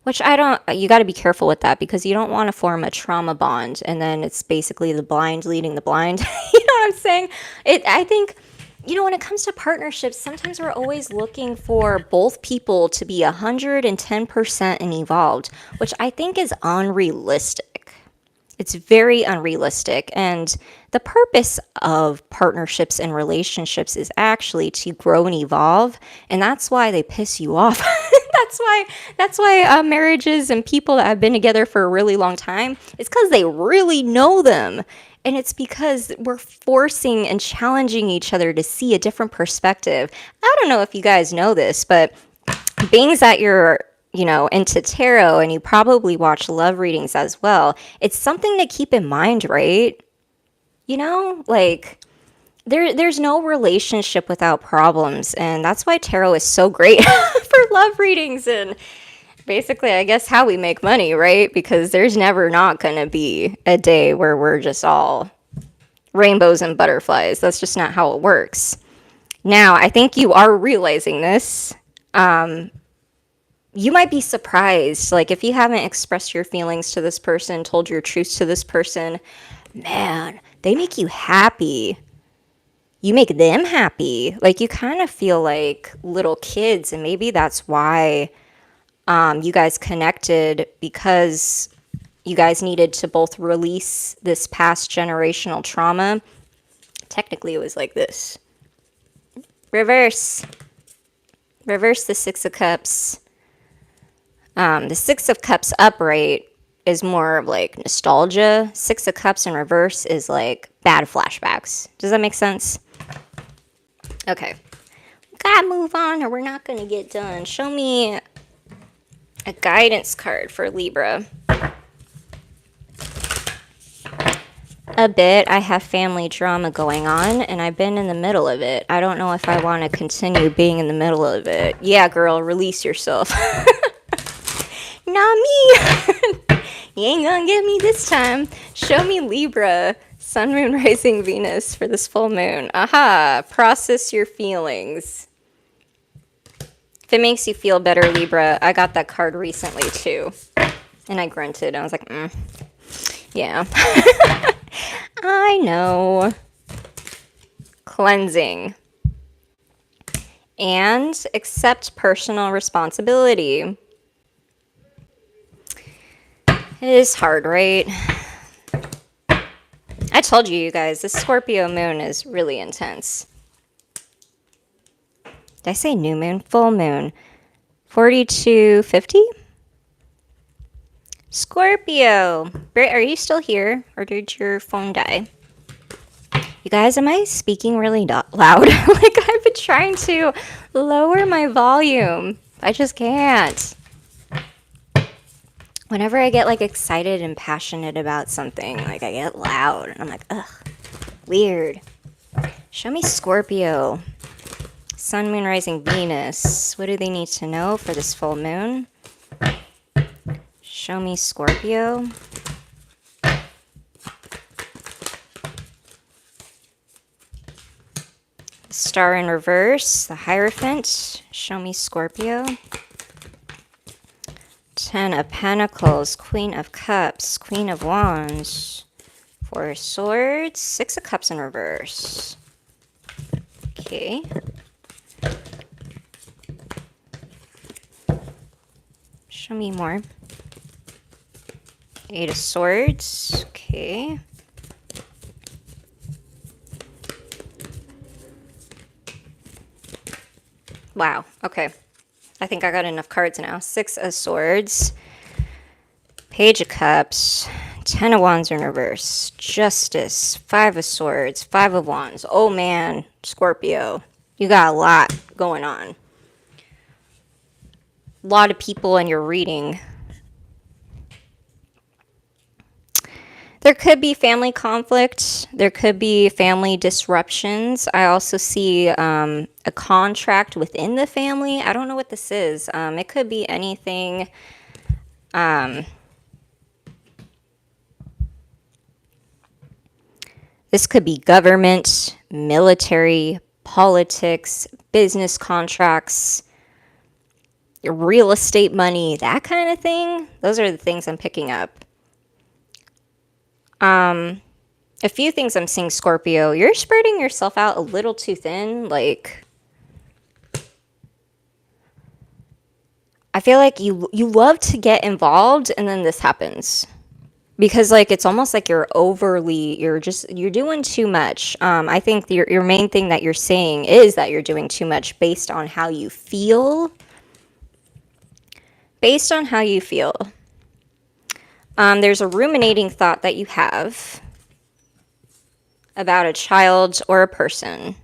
Which you got to be careful with that because you don't want to form a trauma bond and then it's basically the blind leading the blind. You know what I'm saying? I think, when it comes to partnerships, sometimes we're always looking for both people to be 110% and evolved, which I think is unrealistic. It's very unrealistic. And the purpose of partnerships and relationships is actually to grow and evolve. And that's why they piss you off. That's why marriages and people that have been together for a really long time, it's because they really know them. And it's because we're forcing and challenging each other to see a different perspective. I don't know if you guys know this, but being that you're into tarot and you probably watch love readings as well, it's something to keep in mind, right? Like there's no relationship without problems, and that's why tarot is so great for love readings and basically, I guess, how we make money, right? Because there's never not going to be a day where we're just all rainbows and butterflies. That's just not how it works. Now, I think you are realizing this. You might be surprised, like if you haven't expressed your feelings to this person, told your truths to this person, man, they make you happy. You make them happy. Like you kind of feel like little kids, and maybe that's why you guys connected, because you guys needed to both release this past generational trauma. Technically, it was like this. Reverse the Six of Cups. The Six of Cups upright is more of like nostalgia. Six of Cups in reverse is like bad flashbacks. Does that make sense? Okay. Gotta move on or we're not gonna get done. Show me a guidance card for Libra. A bit. I have family drama going on and I've been in the middle of it. I don't know if I want to continue being in the middle of it. Yeah, girl, release yourself. Not me. You ain't gonna get me this time. Show me Libra, Sun, Moon, Rising, Venus for this full moon. Aha, process your feelings. If it makes you feel better, Libra, I got that card recently too. And I grunted. I was like, yeah. I know. Cleansing. And accept personal responsibility. It is hard, right? I told you guys, this Scorpio moon is really intense. Did I say new moon? Full moon. 4250? Scorpio. Britt, are you still here? Or did your phone die? You guys, am I speaking really loud? Like, I've been trying to lower my volume. I just can't. Whenever I get, like, excited and passionate about something, like, I get loud. And I'm like, ugh, weird. Show me Scorpio. Sun, Moon, Rising, Venus. What do they need to know for this full moon? Show me Scorpio. Star in reverse, the Hierophant. Show me Scorpio. Ten of Pentacles, Queen of Cups, Queen of Wands, Four of Swords, Six of Cups in reverse. Okay. Show me more. Eight of Swords. Okay. Wow. Okay. I think I got enough cards now. Six of Swords. Page of Cups. Ten of Wands in reverse. Justice. Five of Swords. Five of Wands. Oh man, Scorpio. You got a lot going on. A lot of people in your reading. There could be family conflict. There could be family disruptions. I also see a contract within the family. I don't know what this is. It could be anything. This could be government, military, politics, business contracts, real estate money, that kind of thing. Those are the things I'm picking up. A few things I'm seeing, Scorpio. You're spreading yourself out a little too thin. Like, I feel like you love to get involved and then this happens. because like it's almost like you're doing too much. I think your main thing that you're saying is that you're doing too much based on how you feel. Based on how you feel. There's a ruminating thought that you have about a child or a person.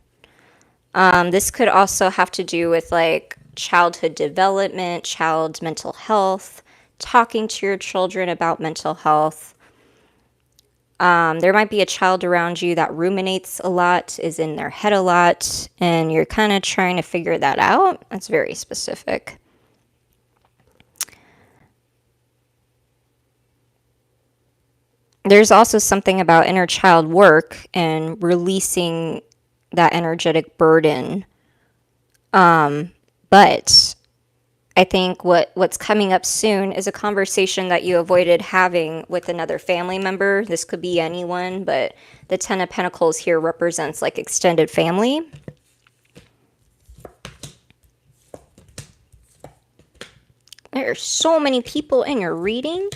This could also have to do with like childhood development, child mental health, talking to your children about mental health. There might be a child around you that ruminates a lot, is in their head a lot, and you're kind of trying to figure that out. That's very specific. There's also something about inner child work and releasing that energetic burden. But I think what's coming up soon is a conversation that you avoided having with another family member. This could be anyone, but the Ten of Pentacles here represents like extended family. There are so many people in your reading.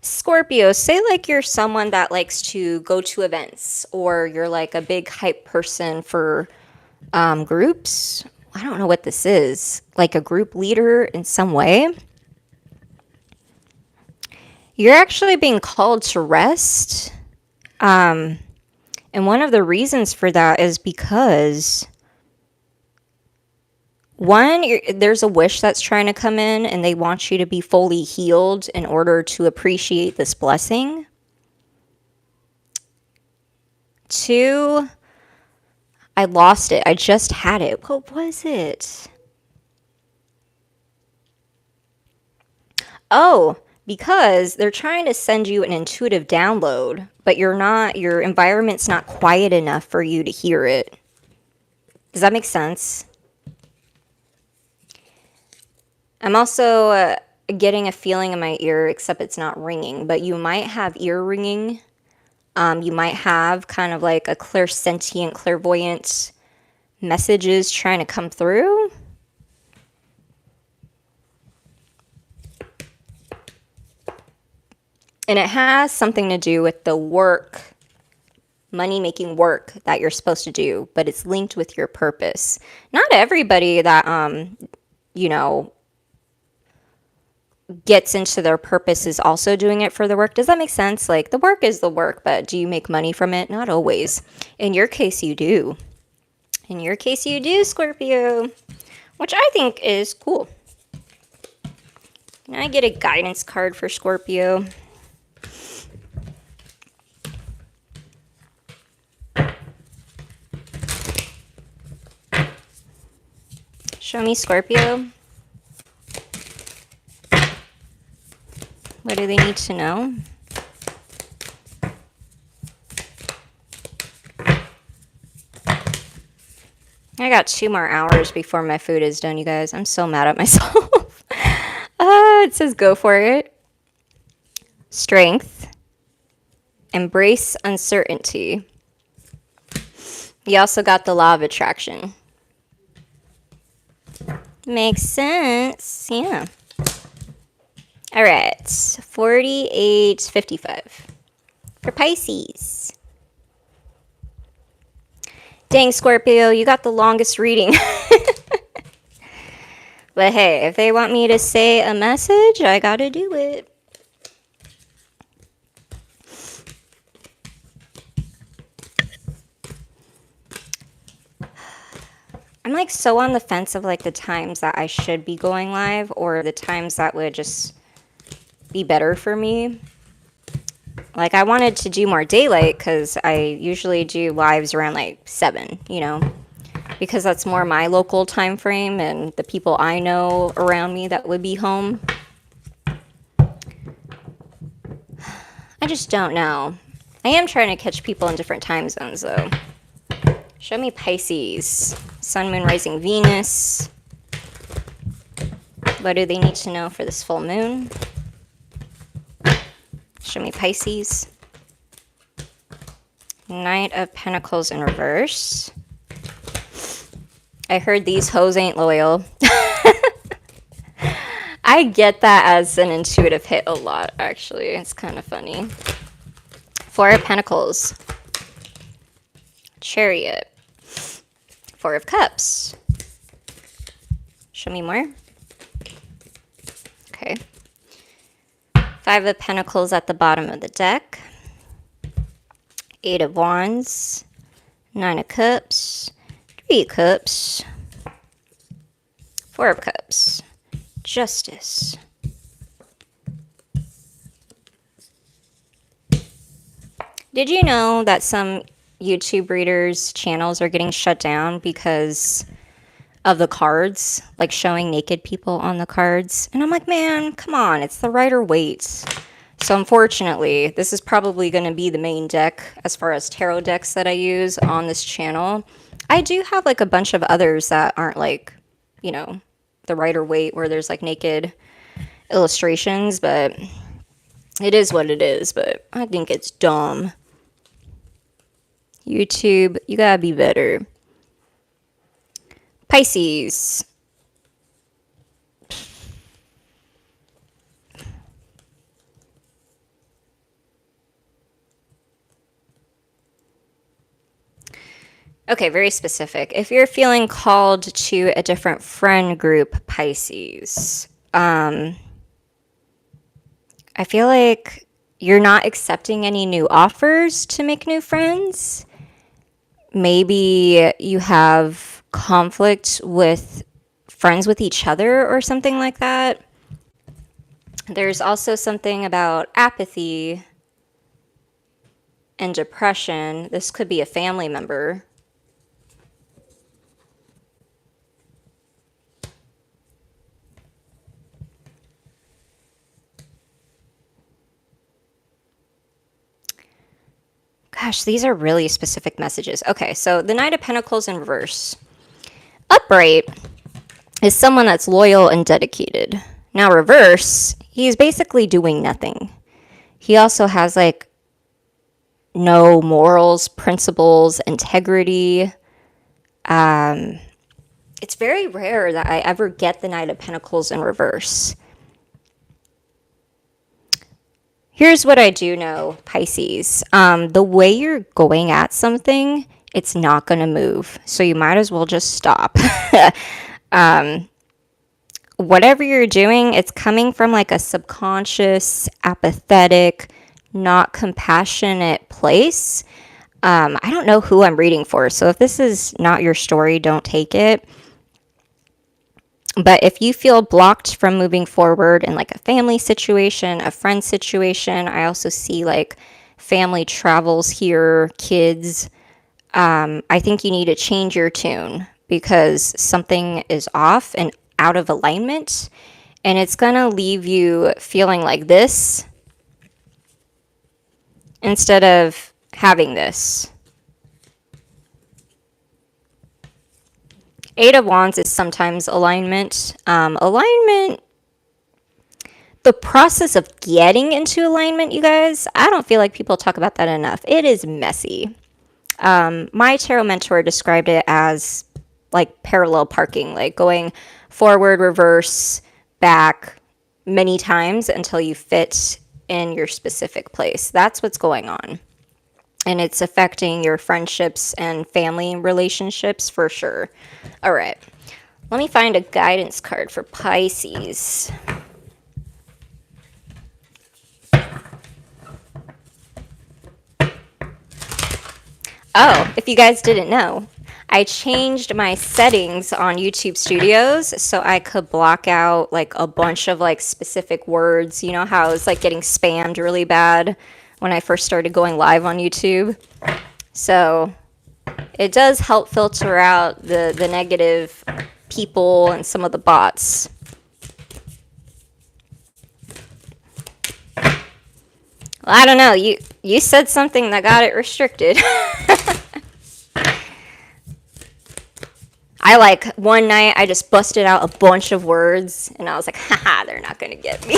Scorpio, say like you're someone that likes to go to events, or you're like a big hype person for groups. I don't know what this is, like a group leader in some way. You're actually being called to rest. And one of the reasons for that is because one, there's a wish that's trying to come in and they want you to be fully healed in order to appreciate this blessing. Two, I lost it. I just had it. What was it? Oh, because they're trying to send you an intuitive download, but your environment's not quiet enough for you to hear it. Does that make sense? I'm also getting a feeling in my ear, except it's not ringing, but you might have ear ringing. You might have kind of like a clairsentient, clairvoyant messages trying to come through. And it has something to do with the work, money-making work that you're supposed to do, but it's linked with your purpose. Not everybody that, gets into their purpose is also doing it for the work. Does that make sense? Like, the work is the work, but do you make money from it? Not always. In your case, you do. In your case, you do, Scorpio, which I think is cool. Can I get a guidance card for Scorpio? Show me, Scorpio. What do they need to know? I got 2 more hours before my food is done, you guys. I'm so mad at myself. It says go for it. Strength. Embrace uncertainty. You also got the law of attraction. Makes sense. Yeah. All right. 48.55 for Pisces. Dang, Scorpio, you got the longest reading. But hey, if they want me to say a message, I gotta do it. I'm like so on the fence of like the times that I should be going live or the times that would just be better for me. Like, I wanted to do more daylight because I usually do lives around like 7, because that's more my local time frame and the people I know around me that would be home. I just don't know. I am trying to catch people in different time zones though. Show me Pisces. Sun, Moon, Rising, Venus. What do they need to know for this full moon? Show me Pisces. Knight of Pentacles in reverse. I heard these hoes ain't loyal. I get that as an intuitive hit a lot, actually. It's kind of funny. Four of Pentacles. Chariot. Four of Cups. Show me more. Okay. Five of Pentacles at the bottom of the deck. Eight of Wands. Nine of Cups. Three of Cups. Four of Cups. Justice. Did you know that some YouTube readers' channels are getting shut down because of the cards, like showing naked people on the cards? And I'm like, man, come on, it's the Rider-Waite. So unfortunately, this is probably going to be the main deck as far as tarot decks that I use on this channel. I do have like a bunch of others that aren't like, you know, the Rider-Waite where there's like naked illustrations, but it is what it is. But I think it's dumb. YouTube, you gotta be better. Pisces. Okay, very specific. If you're feeling called to a different friend group, Pisces, I feel like you're not accepting any new offers to make new friends. Maybe you have conflict with friends with each other or something like that. There's also something about apathy and depression. This could be a family member. Gosh, these are really specific messages. Okay, so the Knight of Pentacles in reverse. Upright is someone that's loyal and dedicated. Now reverse, he's basically doing nothing. He also has like no morals, principles, integrity. It's very rare that I ever get the Knight of Pentacles in reverse. Here's what I do know, Pisces. The way you're going at something, it's not going to move. So you might as well just stop. Whatever you're doing, it's coming from like a subconscious, apathetic, not compassionate place. I don't know who I'm reading for. So if this is not your story, don't take it. But if you feel blocked from moving forward in like a family situation, a friend situation, I also see like family travels here, kids. I think you need to change your tune because something is off and out of alignment. And it's going to leave you feeling like this instead of having this. Eight of Wands is sometimes alignment. Alignment, the process of getting into alignment, you guys, I don't feel like people talk about that enough. It is messy. My tarot mentor described it as like parallel parking, like going forward, reverse, back many times until you fit in your specific place. That's what's going on. And it's affecting your friendships and family relationships for sure. All right. Let me find a guidance card for Pisces. Oh, if you guys didn't know, I changed my settings on YouTube Studios so I could block out like a bunch of like specific words. You know how I was like getting spammed really bad when I first started going live on YouTube. So it does help filter out the negative people and some of the bots. Well, I don't know. You said something that got it restricted. I like one night I just busted out a bunch of words and I was like, haha, they're not gonna get me.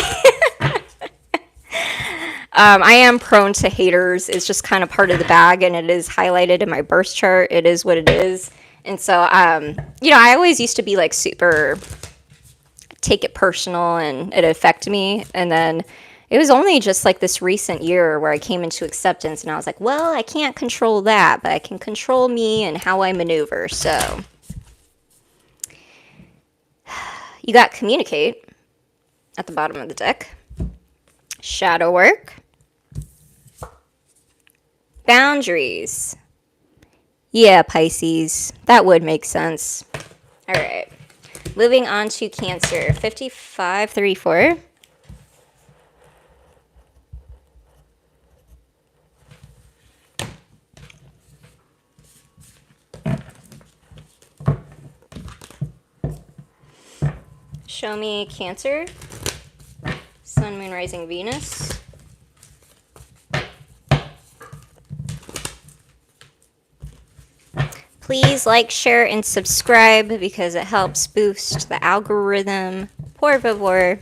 I am prone to haters. It's just kind of part of the bag, and it is highlighted in my birth chart. It is what it is. And so, you know, I always used to be like super take it personal and it affect me. And then it was only just like this recent year where I came into acceptance and I was like, well, I can't control that, but I can control me and how I maneuver. So you got communicate at the bottom of the deck, shadow work, boundaries. Yeah, Pisces, that would make sense. All right, moving on to Cancer, 5534. Show me Cancer, Sun, Moon, Rising, Venus. Please like, share, and subscribe because it helps boost the algorithm. Por favor.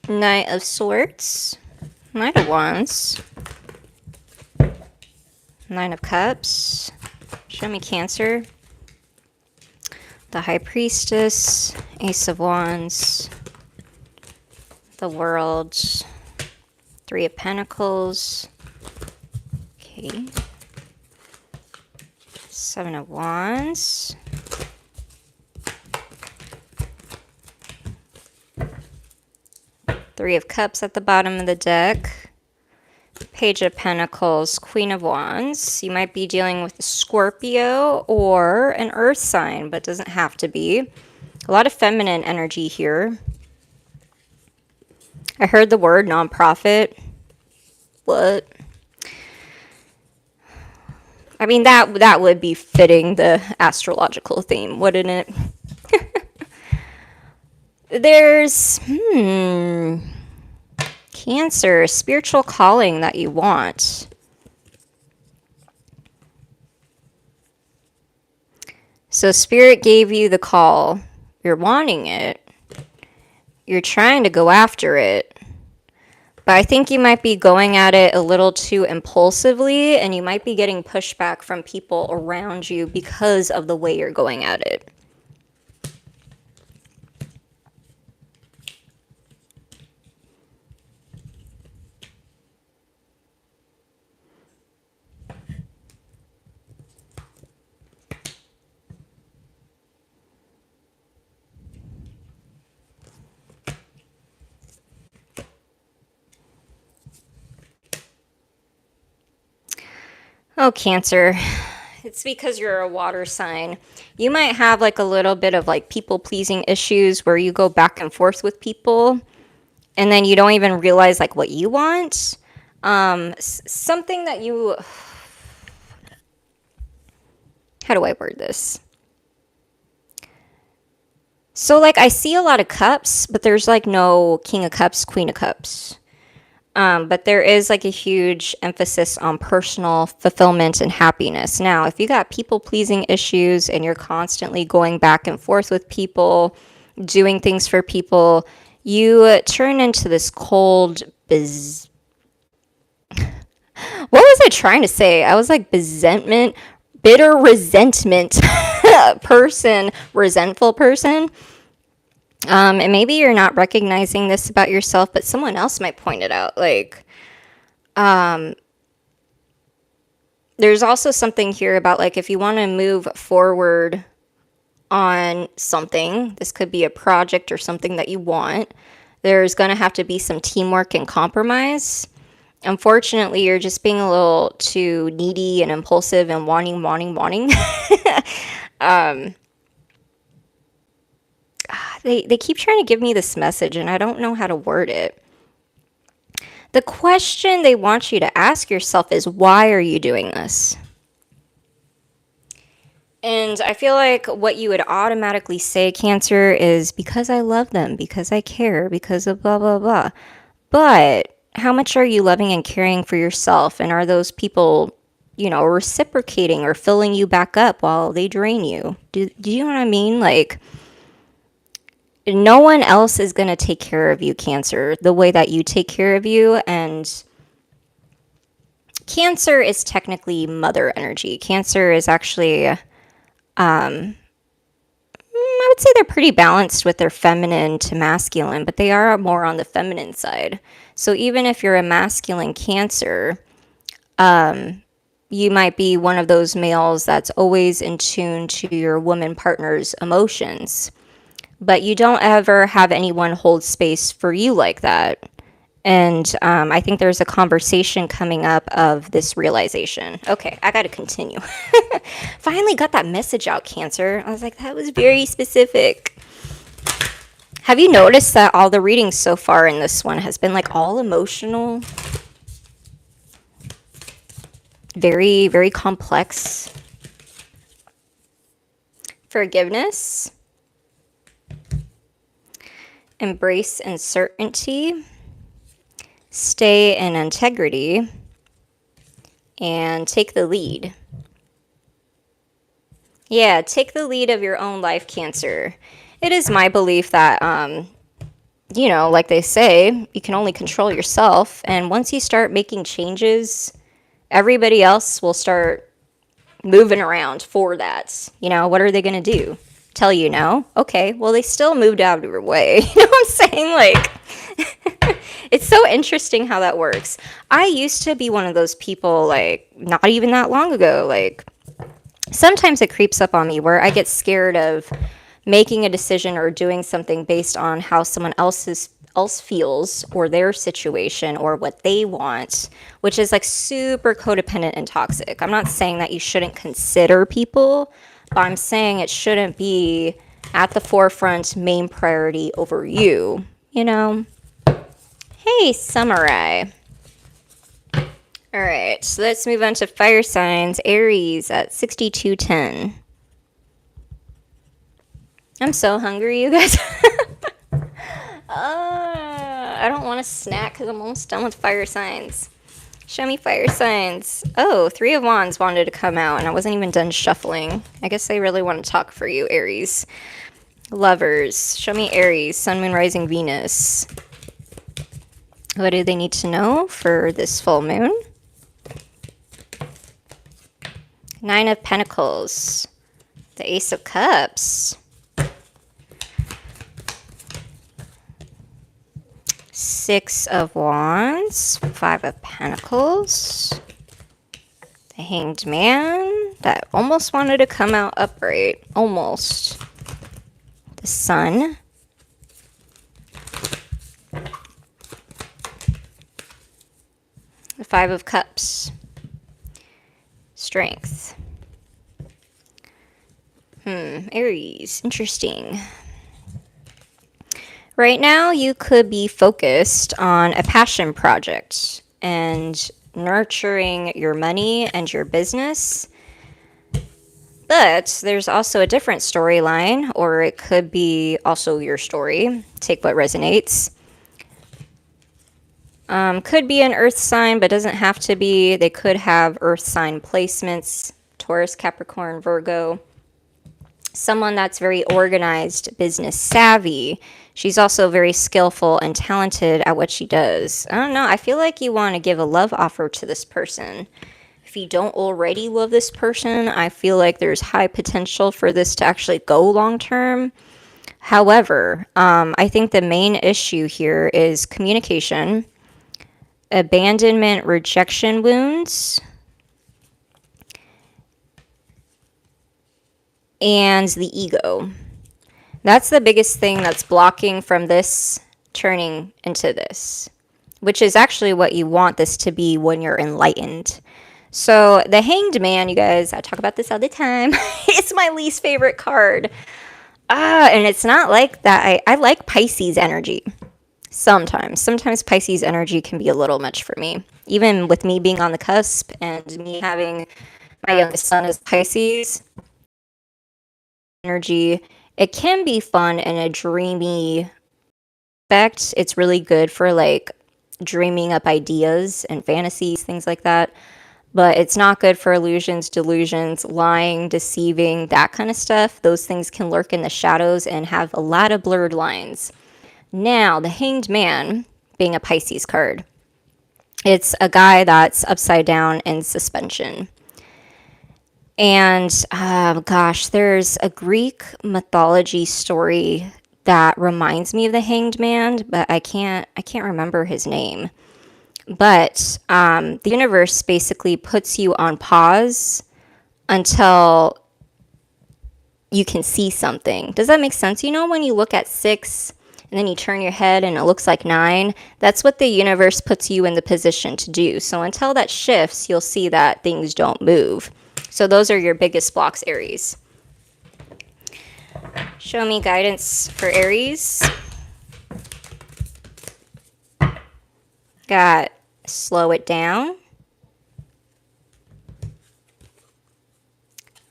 Knight of Swords, Knight of Wands, Nine of Cups. Show me Cancer. The High Priestess, Ace of Wands, the World, Three of Pentacles, okay, Seven of Wands, Three of Cups at the bottom of the deck, Page of Pentacles, Queen of Wands. You might be dealing with a Scorpio or an earth sign, but doesn't have to be. A lot of feminine energy here. I heard the word nonprofit. What? I mean, that would be fitting the astrological theme, wouldn't it? There's, Cancer, spiritual calling that you want. So Spirit gave you the call. You're wanting it. You're trying to go after it. But I think you might be going at it a little too impulsively, and you might be getting pushback from people around you because of the way you're going at it. Oh, Cancer, it's because you're a water sign. You might have like a little bit of like people-pleasing issues where you go back and forth with people and then you don't even realize like what you want. Something that you... How do I word this? So like I see a lot of cups, but there's like no King of Cups, Queen of Cups. But there is like a huge emphasis on personal fulfillment and happiness. Now, if you got people-pleasing issues and you're constantly going back and forth with people, doing things for people, you turn into this cold what was I trying to say? I was like bitter resentment person, resentful person. And maybe you're not recognizing this about yourself, but someone else might point it out. Like, there's also something here about like if you want to move forward on something, this could be a project or something that you want, there's going to have to be some teamwork and compromise. Unfortunately, you're just being a little too needy and impulsive and wanting. They keep trying to give me this message and I don't know how to word it. The question they want you to ask yourself is, why are you doing this? And I feel like what you would automatically say, Cancer, is because I love them, because I care, because of blah, blah, blah. But how much are you loving and caring for yourself? And are those people, reciprocating or filling you back up while they drain you? Do you know what I mean? Like, no one else is going to take care of you, Cancer, the way that you take care of you. And Cancer is technically mother energy. Cancer is actually, I would say they're pretty balanced with their feminine to masculine, but they are more on the feminine side. So even if you're a masculine Cancer, you might be one of those males that's always in tune to your woman partner's emotions, but you don't ever have anyone hold space for you like that. And I think there's a conversation coming up of this realization. Okay, I got to continue. Finally got that message out, Cancer. I was like, that was very specific. Have you noticed that all the readings so far in this one has been like all emotional? Very, very complex. Forgiveness. Embrace uncertainty. Stay in integrity. And take the lead. Yeah, take the lead of your own life, Cancer. It is my belief that, like they say, you can only control yourself. And once you start making changes, everybody else will start moving around for that. What are they going to do? Tell you no? Okay, well, they still moved out of your way. You know what I'm saying? Like, it's so interesting how that works. I used to be one of those people, like, not even that long ago. Like, sometimes it creeps up on me where I get scared of making a decision or doing something based on how someone else feels or their situation or what they want, which is like super codependent and toxic. I'm not saying that you shouldn't consider people, but I'm saying it shouldn't be at the forefront, main priority over you, Hey, Samurai. All right, so let's move on to fire signs. Aries at 6210. I'm so hungry, you guys. I don't want to snack because I'm almost done with fire signs. Show me fire signs. Oh, Three of Wands wanted to come out, and I wasn't even done shuffling. I guess they really want to talk for you, Aries. Lovers. Show me Aries, Sun, Moon, Rising, Venus. What do they need to know for this full moon? Nine of Pentacles. The Ace of Cups. Six of Wands. Five of Pentacles. The Hanged Man. That almost wanted to come out upright. Almost. The Sun. The Five of Cups. Strength. Aries. Interesting. Right now, you could be focused on a passion project and nurturing your money and your business. But there's also a different storyline, or it could be also your story. Take what resonates. Could be an earth sign, but doesn't have to be. They could have earth sign placements. Taurus, Capricorn, Virgo. Someone that's very organized, business savvy. She's also very skillful and talented at what she does. I don't know. I feel like you want to give a love offer to this person. If you don't already love this person, I feel like there's high potential for this to actually go long term. However, I think the main issue here is communication, abandonment, rejection wounds, and the ego. That's the biggest thing that's blocking from this turning into this, which is actually what you want this to be when you're enlightened. So the Hanged Man, you guys, I talk about this all the time. It's my least favorite card. And it's not like that. I like Pisces energy. Sometimes Pisces energy can be a little much for me. Even with me being on the cusp and me having my youngest son as Pisces energy, it can be fun and a dreamy aspect. It's really good for like dreaming up ideas and fantasies, things like that. but it's not good for illusions, delusions, lying, deceiving, that kind of stuff. Those things can lurk in the shadows and have a lot of blurred lines. Now, the Hanged Man, being a Pisces card, it's a guy that's upside down in suspension. And gosh, there's a Greek mythology story that reminds me of the Hanged Man, but I can't remember his name. But the universe basically puts you on pause until you can see something. Does that make sense? You know, when you look at 6 and then you turn your head and it looks like 9, that's what the universe puts you in the position to do. So until that shifts, you'll see that things don't move. So those are your biggest blocks, Aries. Show me guidance for Aries. Got slow it down.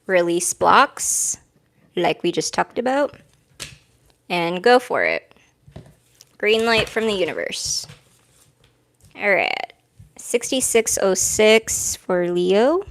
Release blocks, like we just talked about. And go for it. Green light from the universe. All right. 6606 for Leo.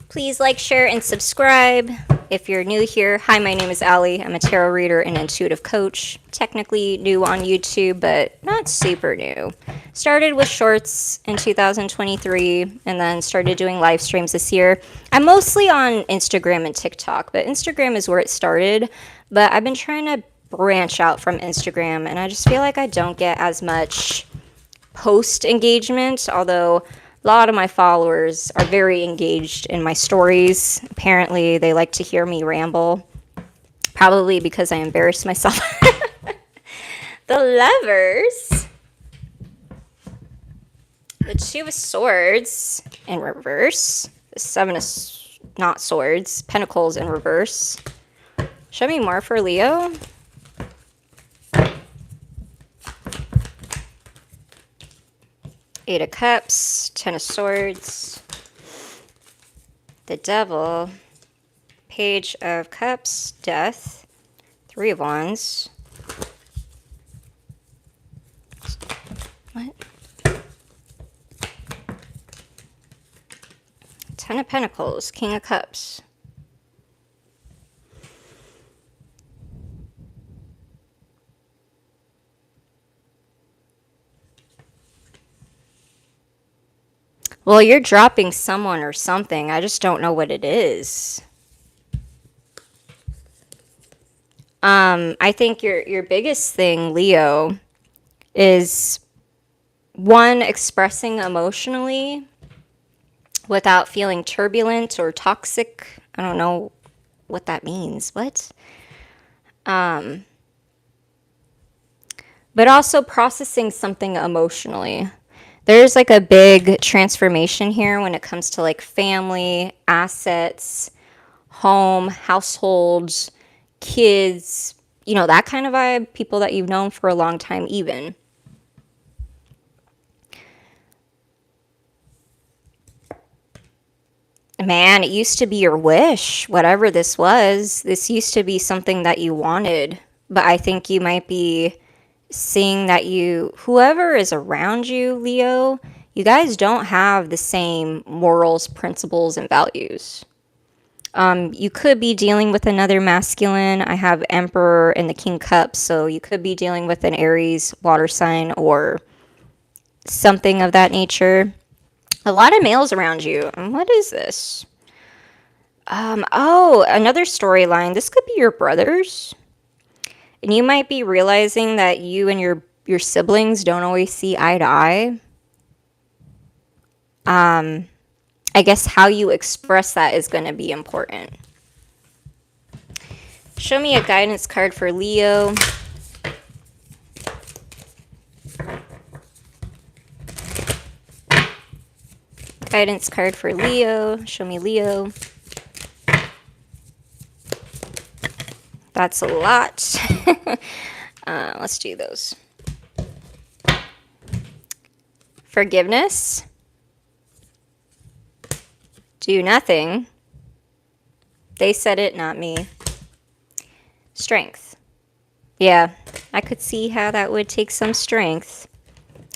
Please like, share, and subscribe. If you're new here, hi, my name is Allie. I'm a tarot reader and intuitive coach. Technically new on YouTube, but not super new. Started with shorts in 2023 and then started doing live streams this year. I'm mostly on Instagram and TikTok, but Instagram is where it started. But I've been trying to branch out from Instagram, and I just feel like I don't get as much post engagement, although a lot of my followers are very engaged in my stories. Apparently, they like to hear me ramble, probably because I embarrass myself. The Lovers, the 2 of Swords in reverse, the 7 of not swords, Pentacles in reverse. Show me more for Leo. 8 of Cups, 10 of Swords, the Devil, Page of Cups, Death, 3 of Wands. What? 10 of Pentacles, King of Cups. Well, you're dropping someone or something. I just don't know what it is. I think your biggest thing, Leo, is one, expressing emotionally without feeling turbulent or toxic. I don't know what that means. What? But also processing something emotionally. There's like a big transformation here when it comes to like family, assets, home, households, kids, you know, that kind of vibe, people that you've known for a long time even. Man, it used to be your wish, whatever this was. This used to be something that you wanted, but I think you might be seeing that whoever is around you, Leo, you guys don't have the same morals, principles, and values. You could be dealing with another masculine. I have Emperor and the King Cups, so you could be dealing with an Aries water sign or something of that nature. A lot of males around you. What is this? Oh, another storyline. This could be your brothers. And you might be realizing that you and your siblings don't always see eye to eye. I guess how you express that is going to be important. Show me a guidance card for Leo. Guidance card for Leo. Show me Leo. That's a lot. Let's do those. Forgiveness. Do nothing. They said it, not me. Strength. Yeah, I could see how that would take some strength.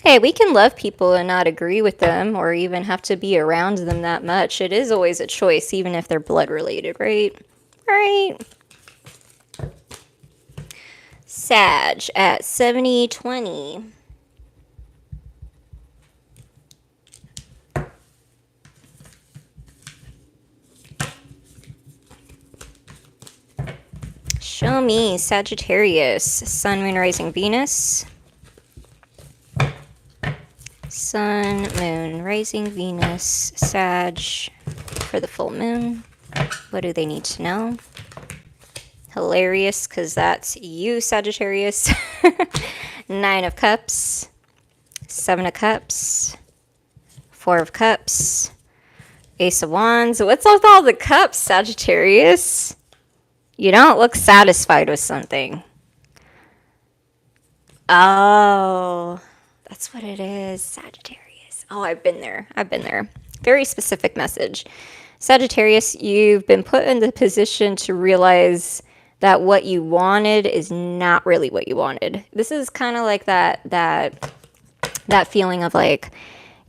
Hey, we can love people and not agree with them or even have to be around them that much. It is always a choice, even if they're blood related, right? Right. Sag at 70-20. Show me Sagittarius, Sun, Moon, Rising, Venus. Sun, Moon, Rising, Venus, Sag for the full moon. What do they need to know? Hilarious, because that's you, Sagittarius. 9 of Cups, 7 of Cups, 4 of Cups, Ace of Wands. What's with all the cups, Sagittarius? You don't look satisfied with something. Oh, that's what it is, Sagittarius. Oh, I've been there. I've been there. Very specific message. Sagittarius, you've been put in the position to realize that what you wanted is not really what you wanted. This is kind of like that feeling of like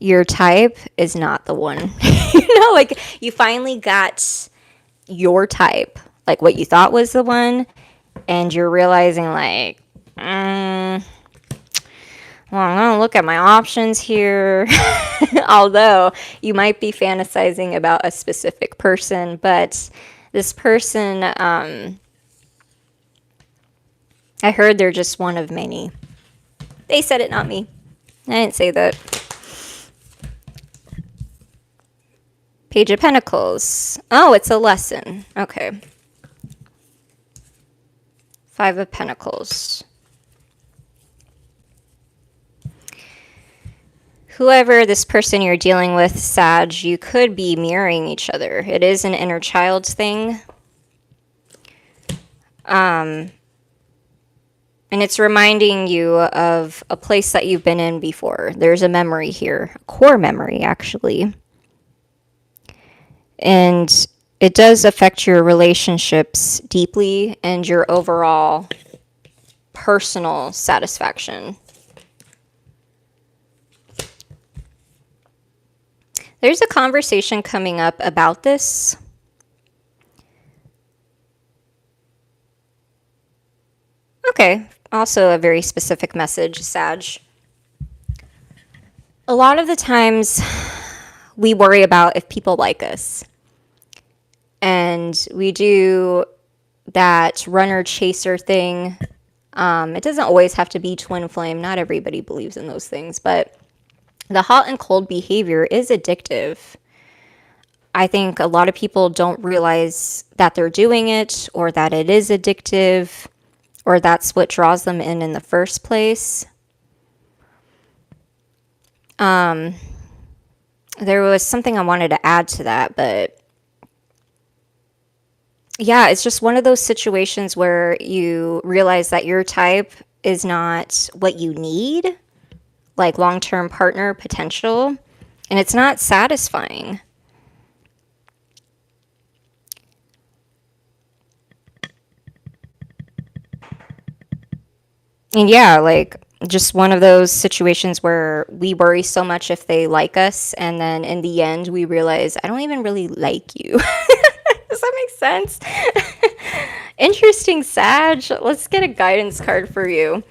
your type is not the one. You know, like you finally got your type, like what you thought was the one, and you're realizing like, well, I'm gonna look at my options here. Although you might be fantasizing about a specific person, but this person, I heard they're just one of many. They said it, not me. I didn't say that. Page of Pentacles. Oh, it's a lesson. Okay. 5 of Pentacles. Whoever this person you're dealing with, Sag, you could be mirroring each other. It is an inner child thing. And it's reminding you of a place that you've been in before. There's a memory here, a core memory, actually. And it does affect your relationships deeply and your overall personal satisfaction. There's a conversation coming up about this. Okay, also a very specific message, Sag. A lot of the times we worry about if people like us. And we do that runner chaser thing. It doesn't always have to be twin flame. Not everybody believes in those things, but the hot and cold behavior is addictive. I think a lot of people don't realize that they're doing it or that it is addictive or that's what draws them in the first place. There was something I wanted to add to that, but yeah, it's just one of those situations where you realize that your type is not what you need, like long-term partner potential, and it's not satisfying. And yeah, like just one of those situations where we worry so much if they like us, and then in the end we realize, I don't even really like you. Does that make sense? Interesting, Sag. Let's get a guidance card for you.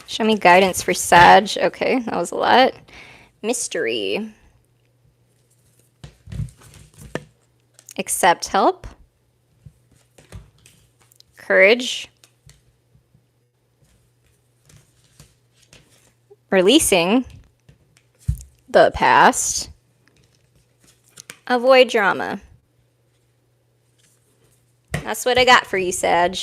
Show me guidance for Sag. Okay, that was a lot. Mystery. Accept help. Courage. Releasing the past. Avoid drama. That's what I got for you, Sag.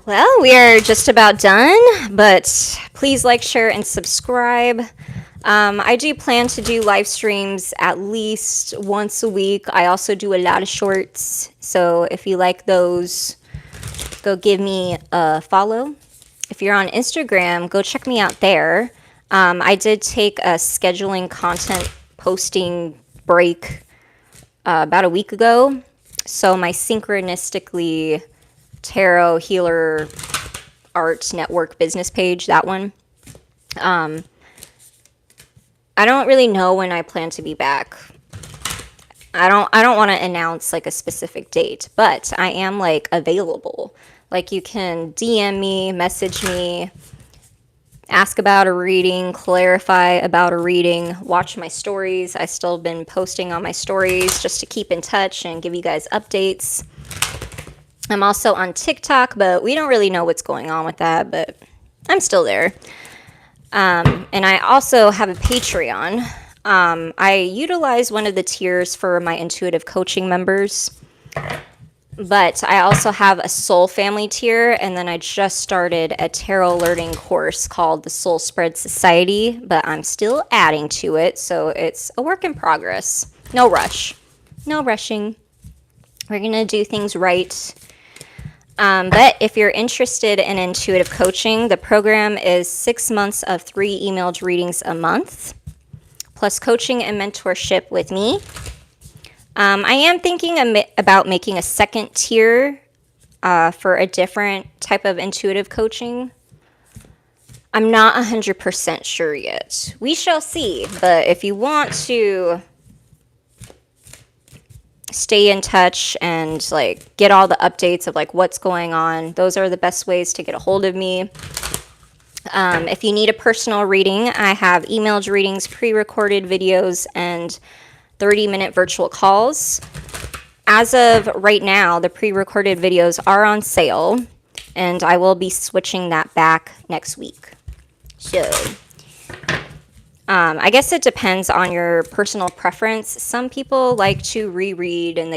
Well, we are just about done, but please like, share, and subscribe. I do plan to do live streams at least once a week. I also do a lot of shorts, so if you like those, go give me a follow. If you're on Instagram, go check me out there. I did take a scheduling content posting break about a week ago. So my synchronistically tarot healer art network business page, that one. I don't really know when I plan to be back. I don't want to announce like a specific date, but I am like available. Like you can DM me, message me, ask about a reading, clarify about a reading, watch my stories. I still been posting on my stories just to keep in touch and give you guys updates. I'm also on TikTok, but we don't really know what's going on with that, but I'm still there. And I also have a Patreon. I utilize one of the tiers for my intuitive coaching members, but I also have a soul family tier, and then I just started a tarot learning course called the Soul Spread Society, but I'm still adding to it, so it's a work in progress. No rush. No rushing. We're going to do things right. But if you're interested in intuitive coaching, the program is 6 months of 3 emailed readings a month, plus coaching and mentorship with me. I am thinking about making a second tier for a different type of intuitive coaching. I'm not 100% sure yet. We shall see. But if you want to stay in touch and like get all the updates of like what's going on, those are the best ways to get a hold of me. If you need a personal reading, I have emailed readings, pre-recorded videos, and 30-minute virtual calls. As of right now, the pre-recorded videos are on sale, and I will be switching that back next week. So, I guess it depends on your personal preference. Some people like to reread and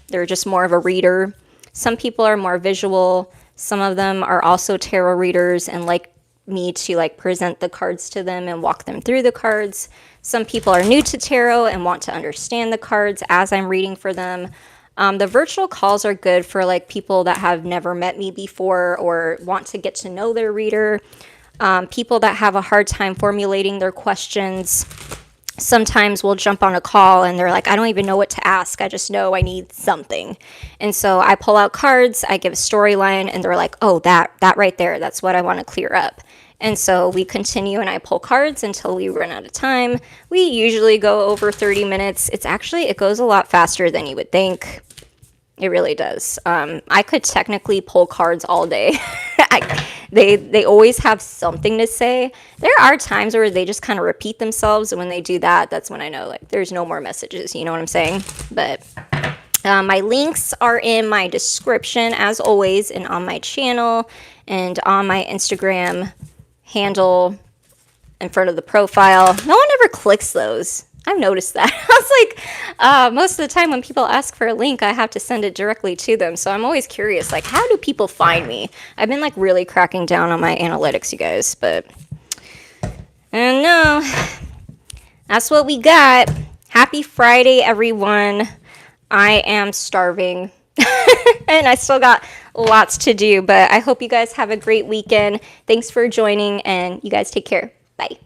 they're just more of a reader. Some people are more visual. Some of them are also tarot readers and like me to like present the cards to them and walk them through the cards. Some people are new to tarot and want to understand the cards as I'm reading for them. The virtual calls are good for like people that have never met me before or want to get to know their reader. People that have a hard time formulating their questions. Sometimes we'll jump on a call and they're like, I don't even know what to ask. I just know I need something. And so I pull out cards, I give a storyline, and they're like, oh, that right there, that's what I want to clear up. And so we continue and I pull cards until we run out of time. We usually go over 30 minutes. It goes a lot faster than you would think. It really does. I could technically pull cards all day. They always have something to say. There are times where they just kind of repeat themselves, and when they do that, that's when I know like there's no more messages. You know what I'm saying? But my links are in my description as always, and on my channel, and on my Instagram handle in front of the profile. No one ever clicks those. I've noticed that. I was like, most of the time when people ask for a link, I have to send it directly to them. So I'm always curious, like, how do people find me? I've been like really cracking down on my analytics, you guys, but I know that's what we got. Happy Friday, everyone. I am starving and I still got lots to do, but I hope you guys have a great weekend. Thanks for joining, and you guys take care. Bye.